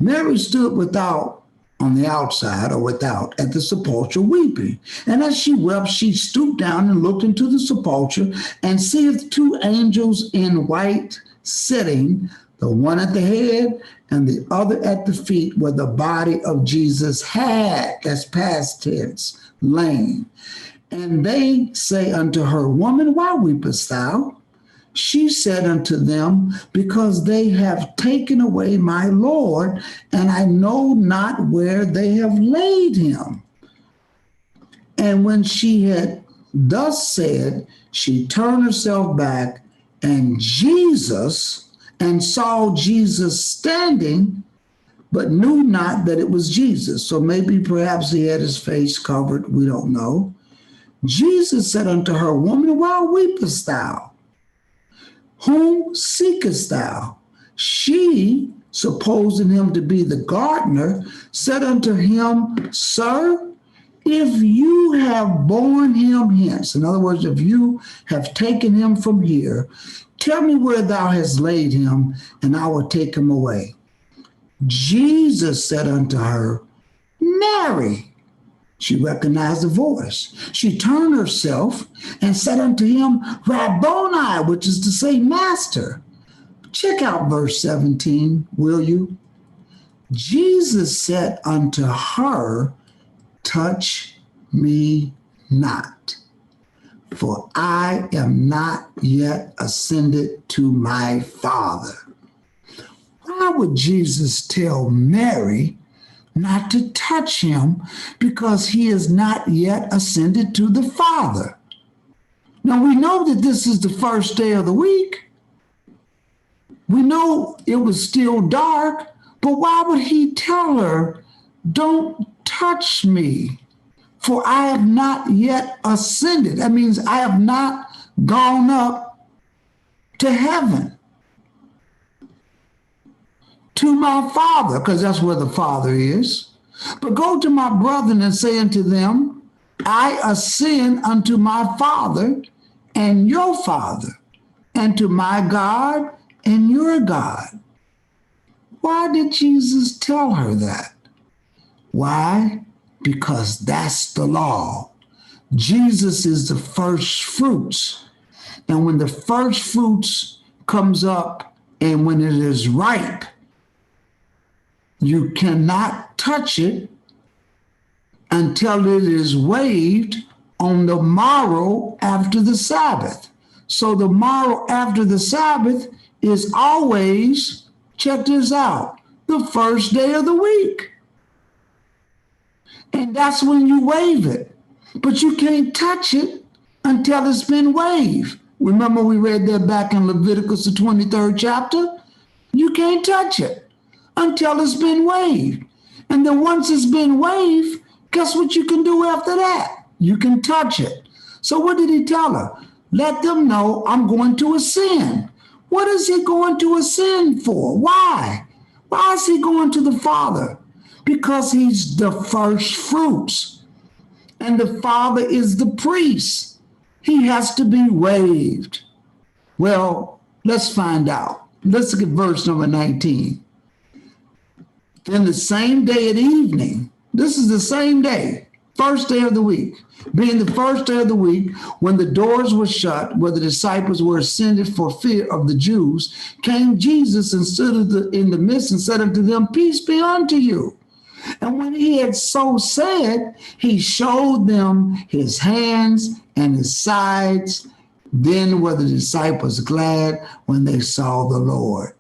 Mary stood without on the outside or without at the sepulchre weeping. And as she wept, she stooped down and looked into the sepulchre and seeth two angels in white sitting, the one at the head and the other at the feet, where the body of Jesus had, that's past tense, lain. And they say unto her, Woman, why weepest thou? She said unto them, Because they have taken away my Lord, and I know not where they have laid him. And when she had thus said, she turned herself back, and saw Jesus standing, but knew not that it was Jesus. So maybe perhaps he had his face covered. We don't know. Jesus said unto her, Woman, why weepest thou? Whom seekest thou? She, supposing him to be the gardener, said unto him, Sir, if you have borne him hence, in other words, if you have taken him from here, tell me where thou hast laid him, and I will take him away. Jesus said unto her, Mary. She recognized the voice. She turned herself and said unto him, Rabboni, which is to say, Master. Check out verse 17, will you? Jesus said unto her, Touch me not, for I am not yet ascended to my Father. Why would Jesus tell Mary not to touch him? Because he is not yet ascended to the Father. Now we know that this is the first day of the week. We know it was still dark, but why would he tell her, don't touch me, for I have not yet ascended? That means I have not gone up to heaven, to my Father, because that's where the Father is. But go to my brethren and say unto them, I ascend unto my Father and your Father, and to my God and your God. Why did Jesus tell her that? Why? Because that's the law. Jesus is the first fruits. And when the first fruits comes up and when it is ripe, you cannot touch it until it is waved on the morrow after the Sabbath. So the morrow after the Sabbath is always, check this out, the first day of the week. And that's when you wave it. But you can't touch it until it's been waved. Remember we read that back in Leviticus, the 23rd chapter? You can't touch it until it's been waved. And then once it's been waved, guess what you can do after that? You can touch it. So what did he tell her? Let them know I'm going to ascend. What is he going to ascend for? Why? Why is he going to the Father? Because he's the first fruits. And the Father is the priest. He has to be waved. Well, let's find out. Let's look at verse number 19. Then the same day at evening, this is the same day, first day of the week, being the first day of the week, when the doors were shut, where the disciples were ascended for fear of the Jews, came Jesus and stood in the midst and said unto them, Peace be unto you. And when he had so said, he showed them his hands and his sides. Then were the disciples glad when they saw the Lord.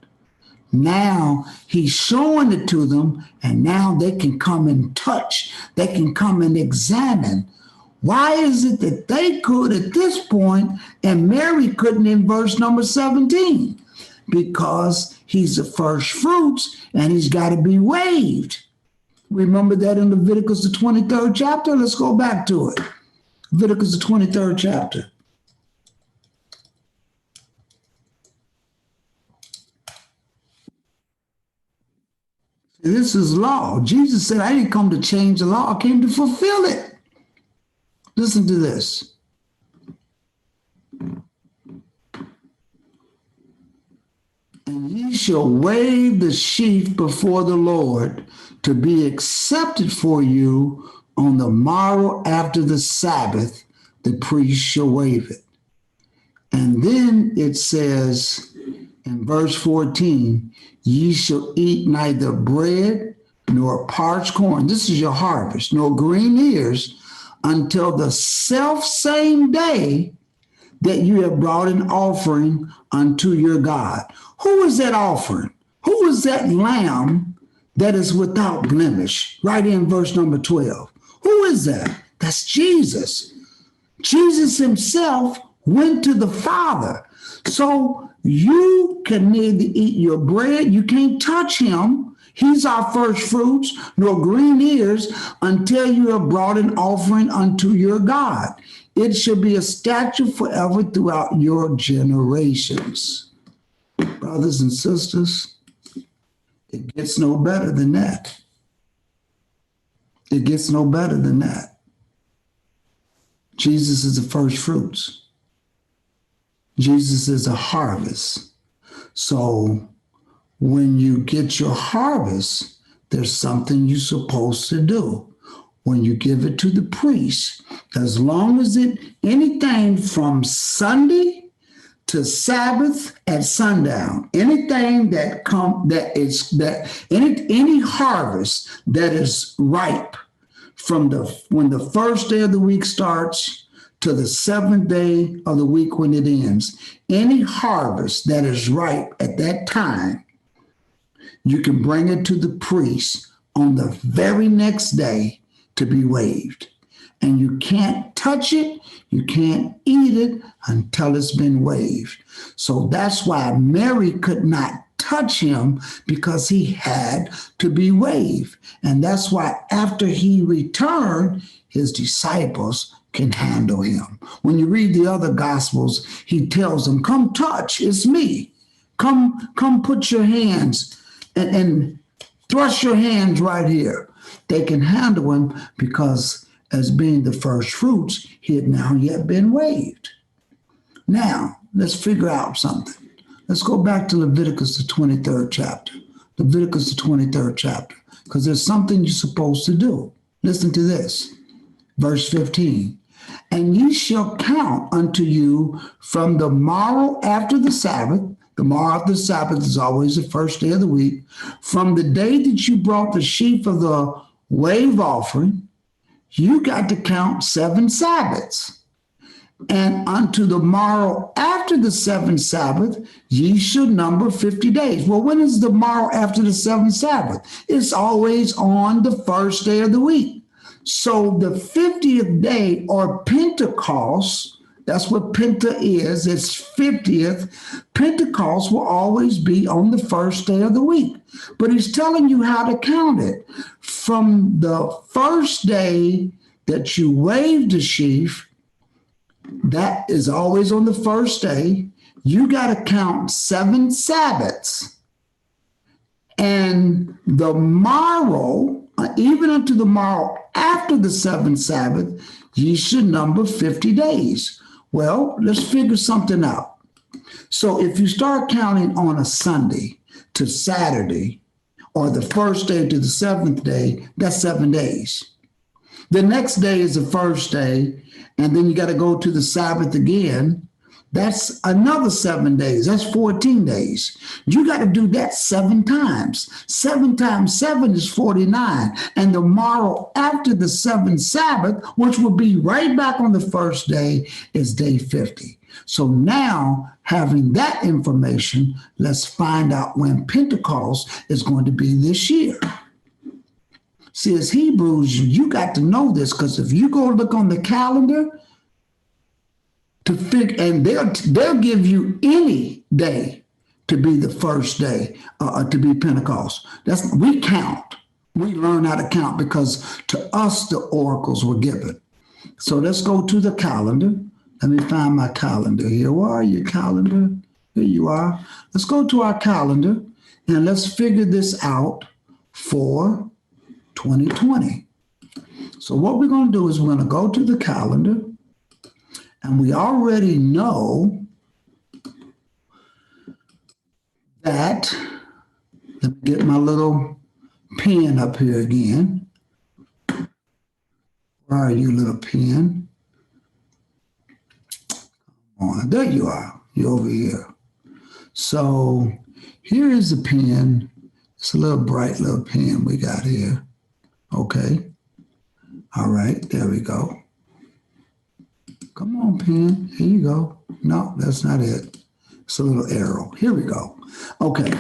Now he's showing it to them, and now they can come and touch. They can come and examine. Why is it that they could at this point and Mary couldn't in verse number 17? Because he's the first fruits and he's got to be waved. Remember that in Leviticus, the 23rd chapter? Let's go back to it. Leviticus, the 23rd chapter. This is law. Jesus said, I didn't come to change the law. I came to fulfill it. Listen to this. And ye shall wave the sheaf before the Lord to be accepted for you on the morrow after the Sabbath, the priest shall wave it. And then it says in verse 14, ye shall eat neither bread nor parched corn. This is your harvest, nor green ears until the self same day that you have brought an offering unto your God. Who is that offering? Who is that lamb that is without blemish? Right in verse number 12. Who is that? That's Jesus. Jesus himself went to the Father. So you can neither eat your bread, you can't touch him. He's our first fruits, nor green ears until you have brought an offering unto your God. It shall be a statute forever throughout your generations. Brothers and sisters, it gets no better than that. It gets no better than that. Jesus is the first fruits. Jesus is a harvest. So when you get your harvest, there's something you're supposed to do. When you give it to the priest, as long as anything from Sunday to Sabbath at sundown, anything any harvest that is ripe from when the first day of the week starts to the seventh day of the week when it ends, any harvest that is ripe at that time, you can bring it to the priest on the very next day to be waved. And you can't touch it, you can't eat it until it's been waved. So that's why Mary could not touch him, because he had to be waved. And that's why after he returned, his disciples can handle him. When you read the other gospels, he tells them, come touch, it's me. Come put your hands and thrust your hands right here. They can handle him because as being the first fruits, he had now yet been waved. Now, let's figure out something. Let's go back to Leviticus, the 23rd chapter. Leviticus, the 23rd chapter, because there's something you're supposed to do. Listen to this. Verse 15. And ye shall count unto you from the morrow after the Sabbath. The morrow after the Sabbath is always the first day of the week. From the day that you brought the sheaf of the wave offering, you got to count 7 Sabbaths. And unto the morrow after the 7th Sabbath, ye should number 50 days. Well, when is the morrow after the 7th Sabbath? It's always on the first day of the week. So the 50th day, or Pentecost, that's what Penta is, it's 50th. Pentecost will always be on the first day of the week. But he's telling you how to count it. From the first day that you wave the sheaf, that is always on the first day, you got to count 7 Sabbaths. And the morrow, even unto the morrow after the 7th Sabbath, ye should number 50 days. Well, let's figure something out. So if you start counting on a Sunday to Saturday, or the first day to the 7th day, that's 7 days. The next day is the first day, and then you got to go to the Sabbath again. That's another 7 days. That's 14 days. You got to do that 7 times. 7 times 7 is 49. And the morrow after the 7th Sabbath, which will be right back on the first day, is day 50. So now, having that information, let's find out when Pentecost is going to be this year. See, as Hebrews, you got to know this, because if you go look on the calendar to figure, and they'll give you any day to be the first day, to be Pentecost. We count. We learn how to count because to us the oracles were given. So let's go to the calendar. Let me find my calendar here. Where are you, calendar? Here you are. Let's go to our calendar and let's figure this out for 2020. So what we're going to do is we're going to go to the calendar, and we already know that that, let me get my little pen up here again. Where are you, little pen? On. There you are. You're over here. So here is the pen. It's a little bright little pen we got here. Okay. All right. There we go. Come on, pen. Here you go. No, that's not it. It's a little arrow. Here we go. Okay.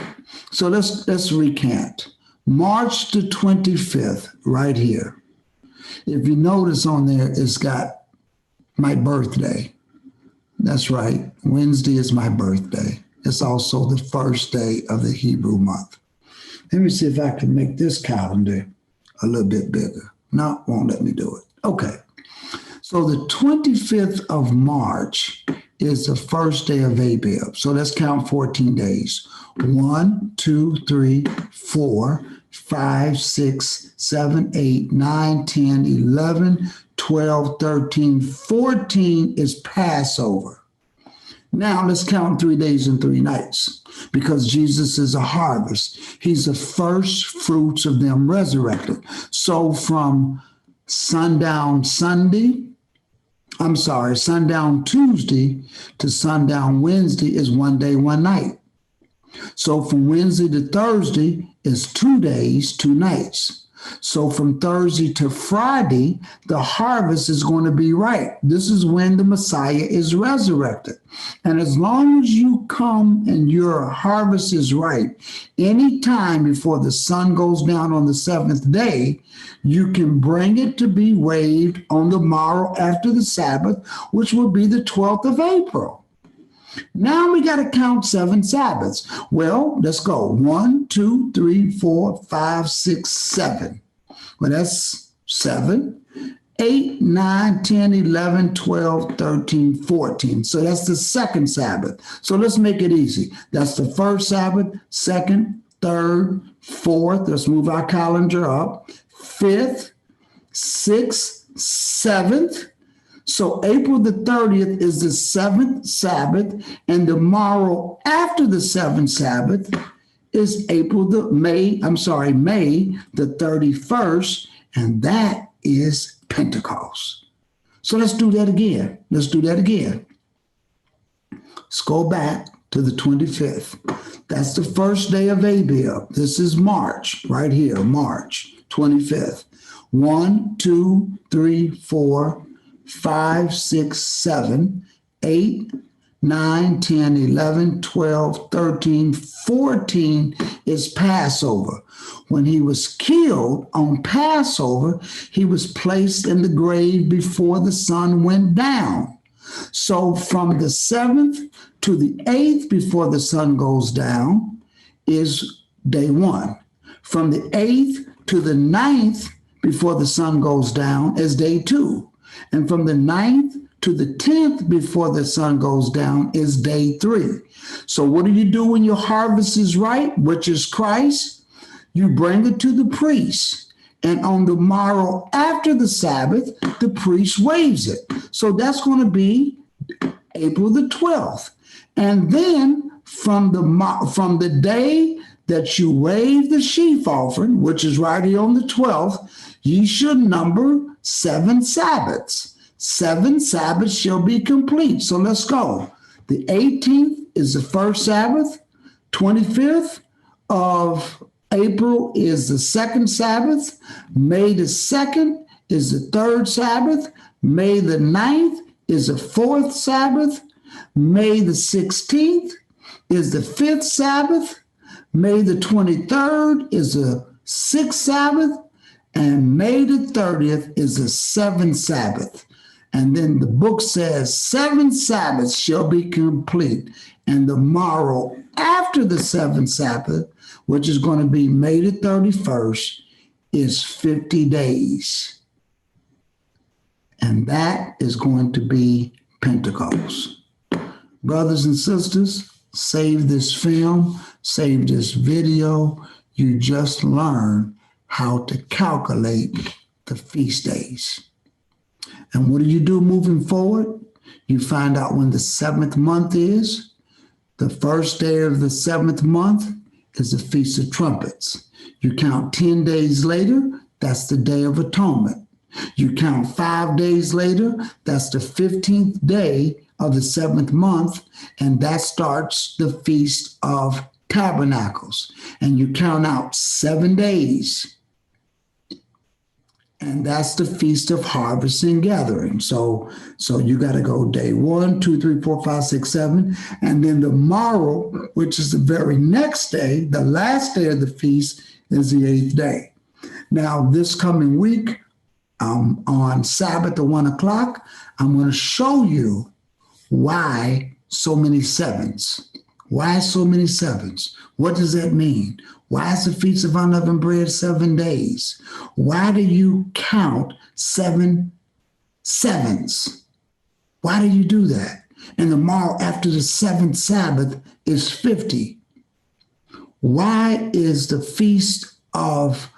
So let's recant. March the 25th, right here. If you notice on there, it's got my birthday. That's right. Wednesday is my birthday. It's also the first day of the Hebrew month. Let me see if I can make this calendar a little bit bigger. No, won't let me do it. Okay. So the 25th of March is the first day of Abib. So let's count 14 days. 1, 2, 3, 4, 5, 6, 7, 8, 9, 10, 11, 12, 13, 14 is Passover. Now let's count 3 days and 3 nights because Jesus is a harvest. He's the first fruits of them resurrected. So from sundown Tuesday to sundown Wednesday is 1 day, 1 night. So from Wednesday to Thursday is 2 days, 2 nights. So from Thursday to Friday, the harvest is going to be right. This is when the Messiah is resurrected. And as long as you come and your harvest is right, any time before the sun goes down on the 7th day, you can bring it to be weighed on the morrow after the Sabbath, which will be the 12th of April. Now we got to count 7 Sabbaths. Well, let's go. 1, 2, 3, 4, 5, 6, 7. Well, that's 7, 8, 9, 10, 11, 12, 13, 14. So that's the second Sabbath. So let's make it easy. That's the first Sabbath, second, third, fourth. Let's move our calendar up. 5th, 6th, 7th. So April the 30th is the 7th Sabbath, and the morrow after the 7th Sabbath is May the 31st, and that is Pentecost. So let's do that again. Let's go back to the 25th. That's the first day of Abib. This is March, right here, March 25th. 1, 2, 3, 4, 5, 6, 7, 8, 9, 10, 11, 12, 13, 14 is Passover. When he was killed on Passover, he was placed in the grave before the sun went down. So from the 7th to the 8th before the sun goes down is day 1. From the 8th to the 9th before the sun goes down is day 2. And from the 9th to the 10th before the sun goes down is day 3. So what do you do when your harvest is right, which is Christ? You bring it to the priest. And on the morrow after the Sabbath, the priest weighs it. So that's going to be April the 12th. And then from the day that you wave the sheaf offering, which is right here on the 12th, ye should number 7 Sabbaths. 7 Sabbaths shall be complete. So let's go. The 18th is the first Sabbath. 25th of April is the second Sabbath. May the 2nd is the third Sabbath. May the 9th is the fourth Sabbath. May the 16th is the fifth Sabbath. May the 23rd is the sixth Sabbath. And May the 30th is the 7th Sabbath. And then the book says 7 Sabbaths shall be complete. And the morrow after the 7th Sabbath, which is going to be May the 31st, is 50 days. And that is going to be Pentecost. Brothers and sisters, save this film, save this video. You just learned how to calculate the feast days. And what do you do moving forward? You find out when the 7th month is. The first day of the 7th month is the Feast of Trumpets. You count 10 days later, that's the Day of Atonement. You count 5 days later, that's the 15th day of the 7th month, and that starts the Feast of Tabernacles. And you count out 7 days, and that's the Feast of Harvest and Gathering. So you got to go day 1, 2, 3, 4, 5, 6, 7. And then the morrow, which is the very next day, the last day of the feast, is the 8th day. Now, this coming week, on Sabbath at 1 o'clock, I'm going to show you why so many sevens. Why so many sevens? What does that mean? Why is the Feast of Unleavened Bread 7 days? Why do you count 7 sevens? Why do you do that? And the morrow after the 7th Sabbath is 50. Why is the Feast of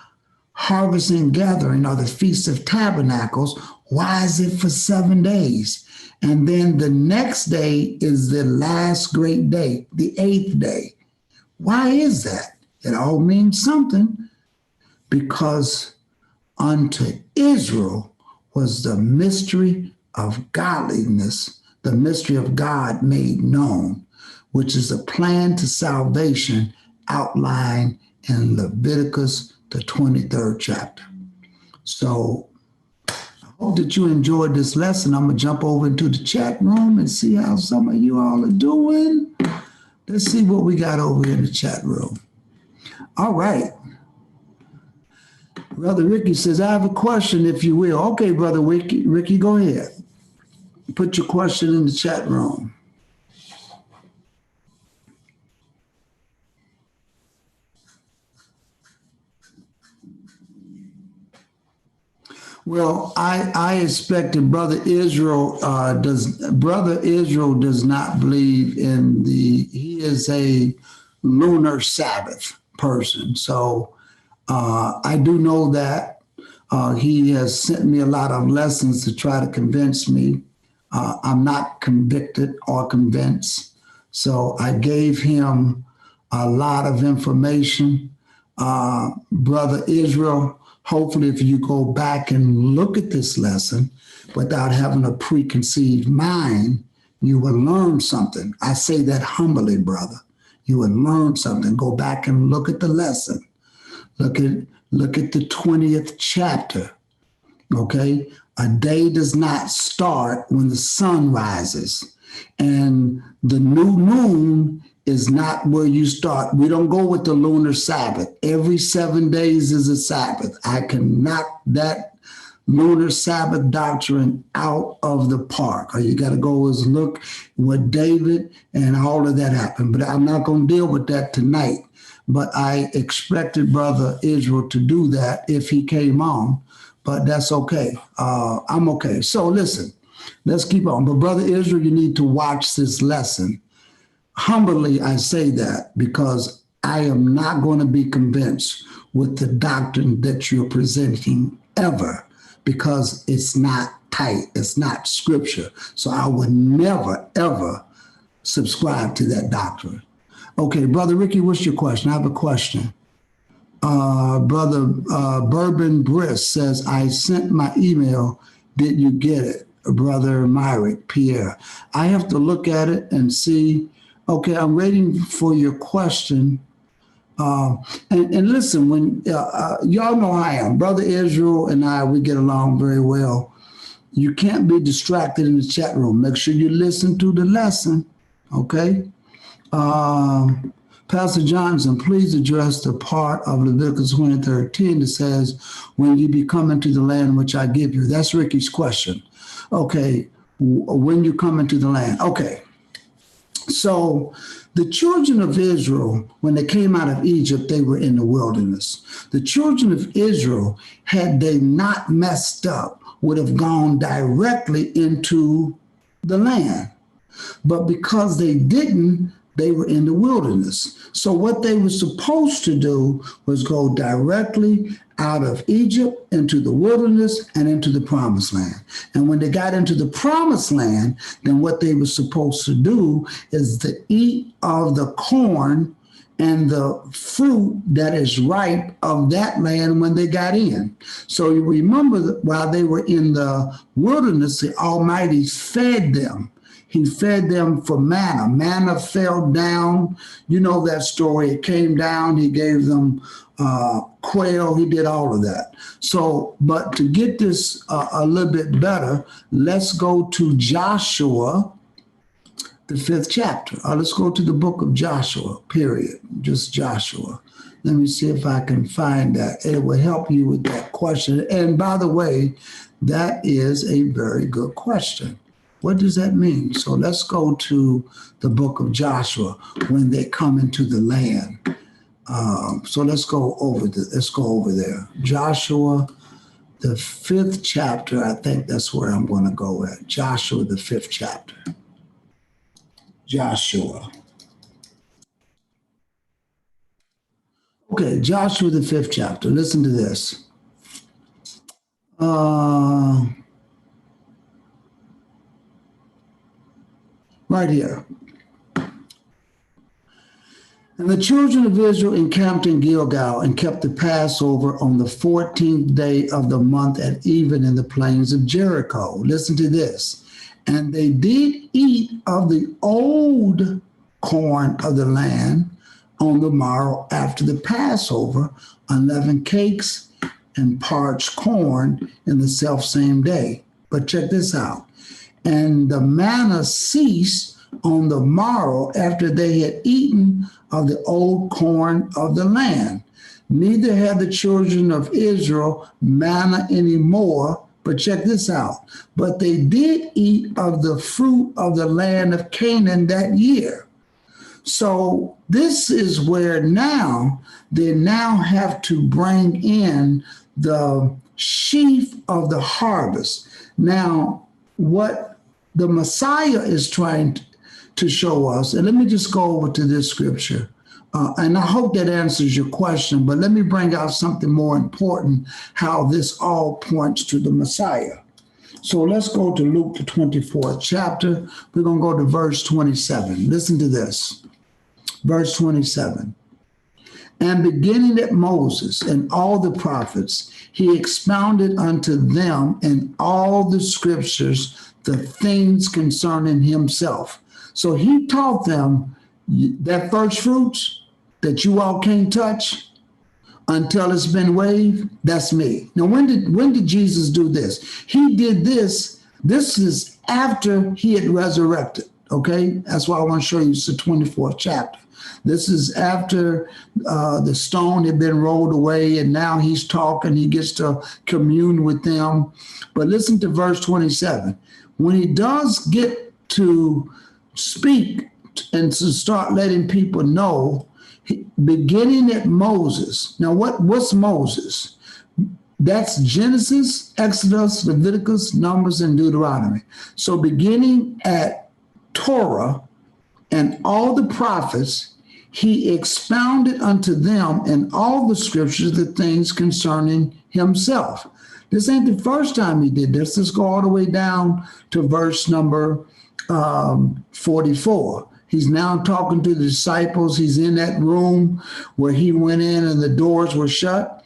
Harvest and Gathering, or the Feast of Tabernacles, why is it for 7 days? And then the next day is the last great day, the 8th day. Why is that? It all means something, because unto Israel was the mystery of godliness, the mystery of God made known, which is a plan to salvation outlined in Leviticus, the 23rd chapter. So I hope that you enjoyed this lesson. I'm going to jump over into the chat room and see how some of you all are doing. Let's see what we got over here in the chat room. All right. Brother Ricky says, I have a question, if you will. Okay, Brother Ricky, go ahead. Put your question in the chat room. Well, I expected Brother Israel does not believe in he is a lunar Sabbath person. So I do know that he has sent me a lot of lessons to try to convince me. I'm not convicted or convinced. So I gave him a lot of information. Brother Israel, hopefully if you go back and look at this lesson without having a preconceived mind, you will learn something. I say that humbly, brother. You will learn something. Go back and look at the lesson. Look at the 20th chapter, okay? A day does not start when the sun rises. And the new moon is not where you start. We don't go with the lunar Sabbath. Every 7 days is a Sabbath. I can knock that lunar Sabbath doctrine out of the park. All you got to go is look what David and all of that happened. But I'm not going to deal with that tonight. But I expected Brother Israel to do that if he came on. But that's okay. I'm okay. So listen, let's keep on. But Brother Israel, you need to watch this lesson. Humbly, I say that because I am not going to be convinced with the doctrine that you're presenting ever, because it's not tight. It's not scripture. So I would never, ever subscribe to that doctrine. Okay, Brother Ricky, what's your question? I have a question. Brother Bourbon Briss says, I sent my email. Did you get it? Brother Myrick Pierre. I have to look at it and see. Okay, I'm waiting for your question. And listen, when y'all know how I am. Brother Israel and I, we get along very well. You can't be distracted in the chat room. Make sure you listen to the lesson, okay? Pastor Johnson, please address the part of Leviticus 23:10 that says, when you be coming to the land which I give you. That's Ricky's question. Okay, when you come into the land. Okay, so the children of Israel, when they came out of Egypt, they were in the wilderness. The children of Israel, had they not messed up, would have gone directly into the land. But because they didn't, they were in the wilderness. So what they were supposed to do was go directly out of Egypt into the wilderness and into the promised land. And when they got into the promised land, then what they were supposed to do is to eat of the corn and the fruit that is ripe of that land when they got in. So you remember that while they were in the wilderness, the Almighty fed them. He fed them for manna. Manna fell down. You know that story. It came down. He gave them quail. He did all of that. So, but to get this a little bit better, let's go to Joshua, the 5th chapter. Let's go to the book of Joshua, period. Just Joshua. Let me see if I can find that. It will help you with that question. And by the way, that is a very good question. What does that mean? So let's go to the book of Joshua when they come into the land. So let's go over there. Joshua, the 5th chapter. I think that's where I'm going to go at. Joshua, the 5th chapter. Joshua. Okay, Joshua, the 5th chapter. Listen to this. Right here. And the children of Israel encamped in Gilgal and kept the Passover on the 14th day of the month at even in the plains of Jericho. Listen to this. And they did eat of the old corn of the land on the morrow after the Passover, unleavened cakes and parched corn in the selfsame day. But check this out. And the manna ceased on the morrow after they had eaten of the old corn of the land. Neither had the children of Israel manna anymore. But check this out. But they did eat of the fruit of the land of Canaan that year. So this is where now they now have to bring in the sheaf of the harvest. Now, what the Messiah is trying to show us, and let me just go over to this scripture, and I hope that answers your question, but let me bring out something more important, how this all points to the Messiah. So let's go to Luke, the 24th chapter. We're going to go to verse 27. Listen to this. Verse 27. And beginning at Moses and all the prophets, he expounded unto them in all the scriptures the things concerning himself. So he taught them that first fruits that you all can't touch until it's been waved, that's me. Now, when did Jesus do this? He did this. This is after he had resurrected, okay? That's why I want to show you the 24th chapter. This is after the stone had been rolled away, and now he's talking. He gets to commune with them. But listen to verse 27. When he does get to speak and to start letting people know, beginning at Moses. Now, what's Moses? That's Genesis, Exodus, Leviticus, Numbers, and Deuteronomy. So beginning at Torah and all the prophets, he expounded unto them in all the scriptures the things concerning himself. This ain't the first time he did this. Let's go all the way down to verse number 44. He's now talking to the disciples. He's in that room where he went in and the doors were shut.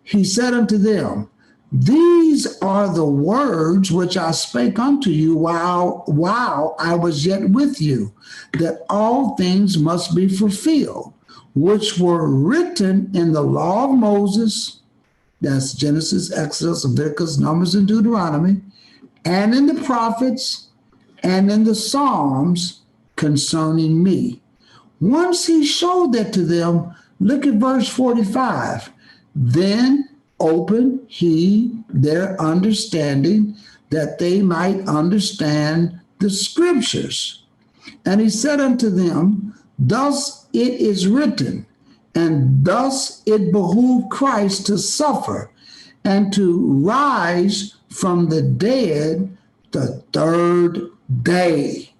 He said unto them, these are the words which I spake unto you while I was yet with you, that all things must be fulfilled, which were written in the law of Moses, that's Genesis, Exodus, Leviticus, Numbers, and Deuteronomy, and in the prophets, and in the Psalms concerning me. Once he showed that to them, look at verse 45. Then opened he their understanding that they might understand the scriptures. And he said unto them, thus it is written, and thus it behooved Christ to suffer and to rise from the dead the third day.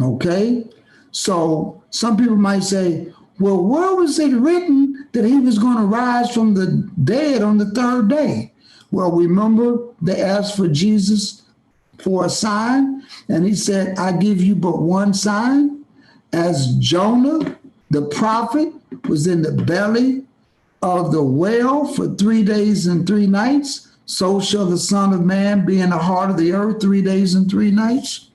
Okay? So some people might say, well, where was it written that he was going to rise from the dead on the third day? Well, remember they asked for Jesus for a sign, and he said, I give you but one sign. As Jonah, the prophet, was in the belly of the whale for 3 days and 3 nights, so shall the Son of Man be in the heart of the earth 3 days and 3 nights.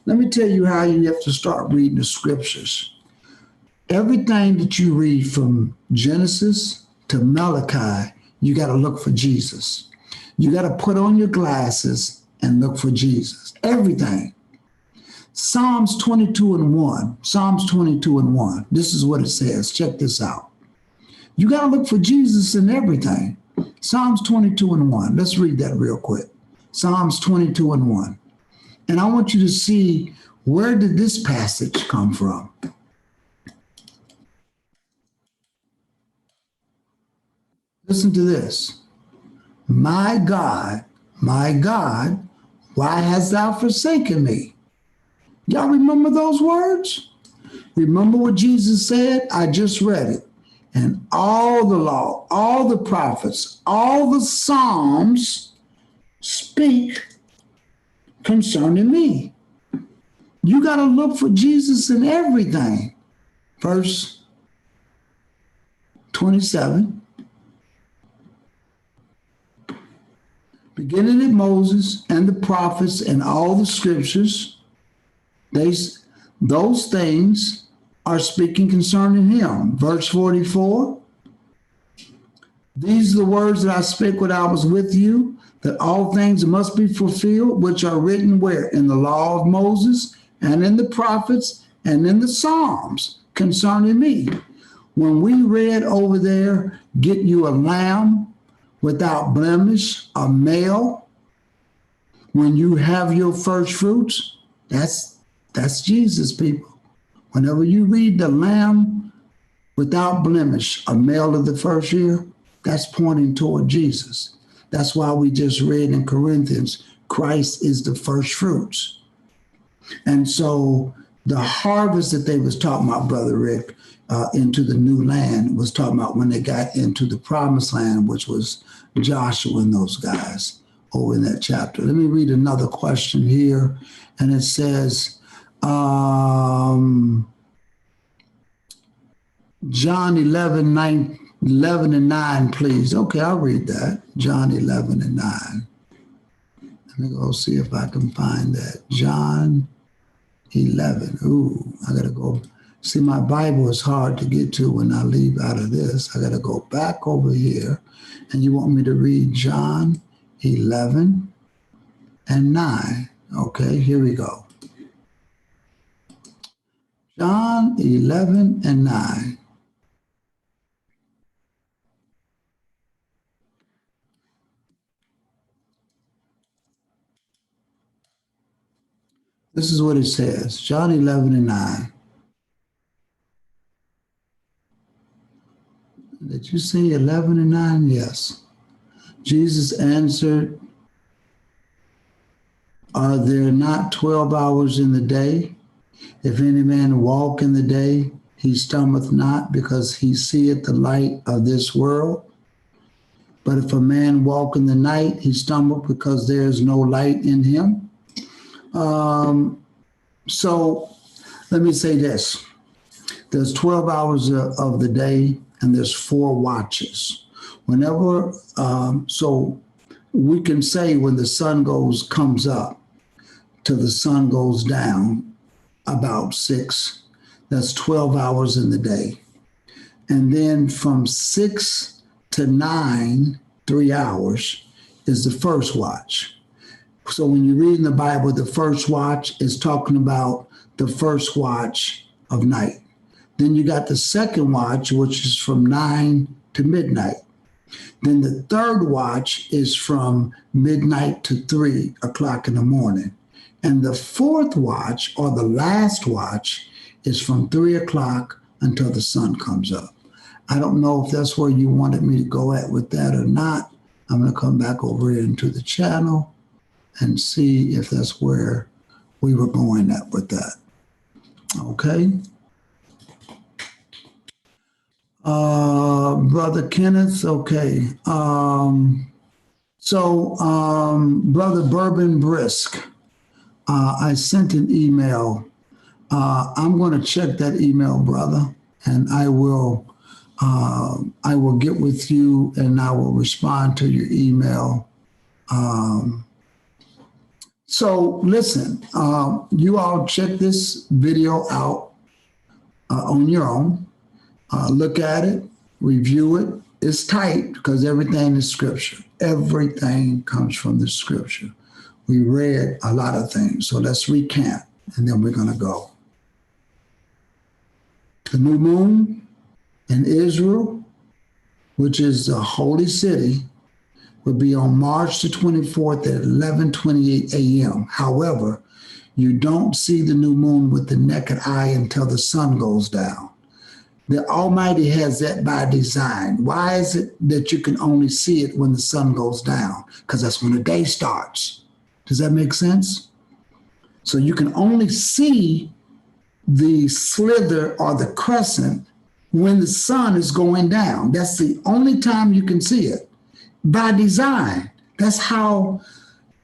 Let me tell you how you have to start reading the scriptures. Everything that you read from Genesis to Malachi, you got to look for Jesus. You got to put on your glasses and look for Jesus. Everything. Psalms 22 and 1. Psalms 22 and 1. This is what it says. Check this out. You got to look for Jesus in everything. Psalms 22 and 1. Let's read that real quick. Psalms 22 and 1. And I want you to see, where did this passage come from? Listen to this. My God, why hast thou forsaken me? Y'all remember those words? Remember what Jesus said? I just read it. And all the law, all the prophets, all the Psalms speak concerning me. You got to look for Jesus in everything. Verse 27. Beginning at Moses and the prophets and all the scriptures, those things are speaking concerning him. Verse 44. These are the words that I spake when I was with you, that all things must be fulfilled, which are written where? In the law of Moses and in the prophets and in the Psalms concerning me. When we read over there, get you a lamb without blemish, a male, when you have your first fruits, that's Jesus, people. Whenever you read the lamb without blemish, a male of the first year, that's pointing toward Jesus. That's why we just read in Corinthians, Christ is the first fruits. And so the harvest that they was talking about, Brother Rick, into the new land was talking about when they got into the promised land, which was Joshua and those guys over in that chapter. Let me read another question here. And it says, John 11 and 9, please. Okay, I'll read that. John 11 and 9. Let me go see if I can find that. John 11. Ooh, I got to go. See, my Bible is hard to get to when I leave out of this. I got to go back over here. And you want me to read John 11 and 9. Okay, here we go. John 11 and 9. This is what it says. John 11 and 9. Did you say 11 and 9? Yes. Jesus answered, are there not 12 hours in the day? If any man walk in the day, he stumbleth not, because he seeth the light of this world. But if a man walk in the night, he stumbleth, because there is no light in him. So let me say this. There's 12 hours of the day, and there's 4 watches. Whenever, so we can say when the sun comes up till the sun goes down, about 6, that's 12 hours in the day. And then from 6 to 9, 3 hours, is the first watch. So when you read in the Bible, the first watch is talking about the first watch of night. Then you got the second watch, which is from 9 to midnight. Then the third watch is from midnight to 3 o'clock in the morning. And the fourth watch, or the last watch, is from 3 o'clock until the sun comes up. I don't know if that's where you wanted me to go at with that or not. I'm going to come back over into the channel and see if that's where we were going at with that. Okay. Brother Kenneth, okay. Brother Bourbon Brisk, I sent an email. I'm going to check that email, brother, and I will get with you and I will respond to your email. So listen, you all check this video out on your own. Look at it, review it. It's tight because everything is scripture. Everything comes from the scripture. We read a lot of things, so let's recant and then we're going to go. The new moon in Israel, which is the holy city, will be on March the 24th at 11:28 a.m. However, you don't see the new moon with the naked eye until the sun goes down. The Almighty has that by design. Why is it that you can only see it when the sun goes down? Because that's when the day starts. Does that make sense? So you can only see the slither or the crescent when the sun is going down. That's the only time you can see it. By design. That's how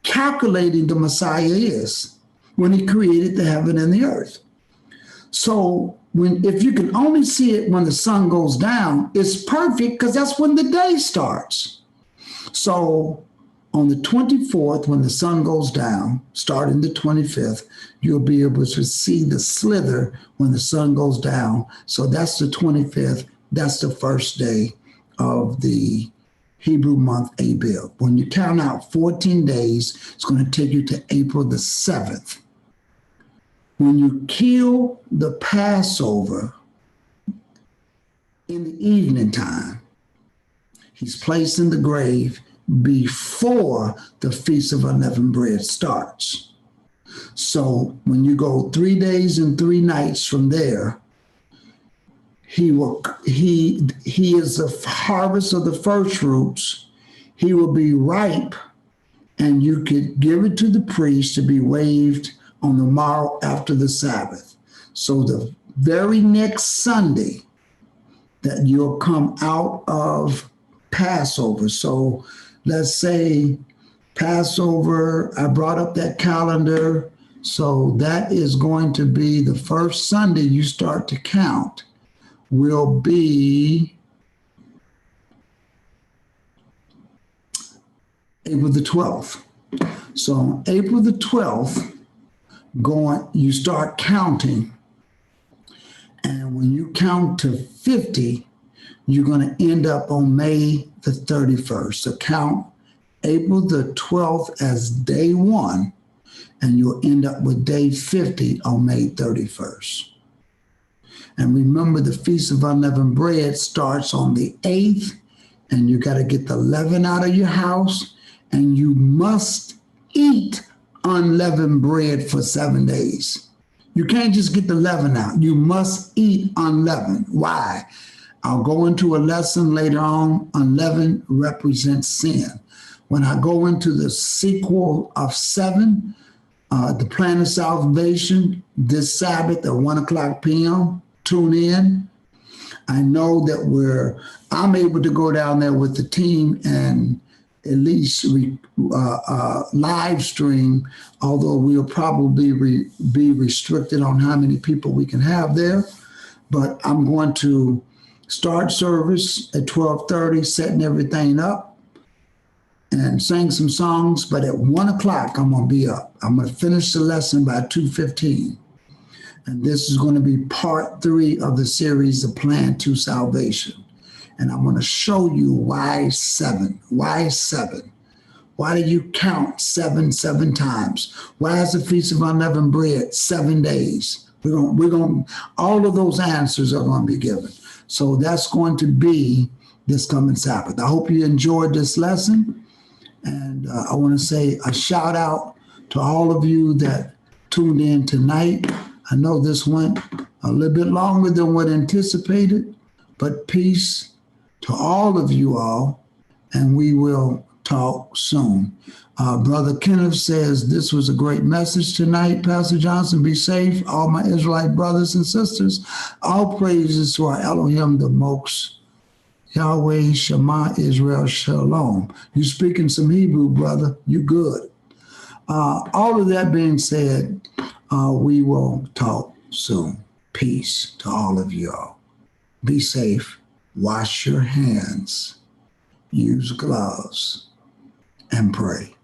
calculating the Messiah is when he created the heaven and the earth. So if you can only see it when the sun goes down, it's perfect because that's when the day starts. So on the 24th, when the sun goes down, starting the 25th, you'll be able to see the slither when the sun goes down. So that's the 25th. That's the first day of the Hebrew month Abib. When you count out 14 days, it's going to take you to April the 7th. When you kill the Passover in the evening time, he's placed in the grave before the Feast of Unleavened Bread starts. So when you go 3 days and 3 nights from there, he is the harvest of the first fruits. He will be ripe, and you could give it to the priest to be waved on the morrow after the Sabbath. So the very next Sunday that you'll come out of Passover. So let's say Passover, I brought up that calendar. So that is going to be the first Sunday you start to count will be April the 12th. So on April the 12th, you start counting. And when you count to 50, you're going to end up on May the 31st. So count April the 12th as day 1, and you'll end up with day 50 on May 31st. And remember, the Feast of Unleavened Bread starts on the 8th, and you got to get the leaven out of your house, and you must eat unleavened bread for 7 days. You can't just get the leaven out. You must eat unleavened. Why? I'll go into a lesson later on. Unleavened represents sin. When I go into the sequel of 7, the plan of salvation, this Sabbath at 1:00 p.m., tune in. I know that I'm able to go down there with the team and at least live stream, although we'll probably be restricted on how many people we can have there. But I'm going to start service at 12:30, setting everything up and sing some songs. But at 1:00, I'm going to be up. I'm going to finish the lesson by 2:15. And this is going to be part 3 of the series, The Plan to Salvation. And I'm going to show you why 7. Why 7? Why do you count 7 times? Why is the Feast of Unleavened Bread 7 days? We're going. All of those answers are going to be given. So that's going to be this coming Sabbath. I hope you enjoyed this lesson. And I want to say a shout out to all of you that tuned in tonight. I know this went a little bit longer than what anticipated, but peace to all of you all, and we will talk soon. Brother Kenneth says, this was a great message tonight. Pastor Johnson, be safe. All my Israelite brothers and sisters, all praises to our Elohim, the Most Yahweh, Shema, Israel, Shalom. You speaking some Hebrew, brother. You good. All of that being said, we will talk soon. Peace to all of y'all. Be safe. Wash your hands. Use gloves and pray.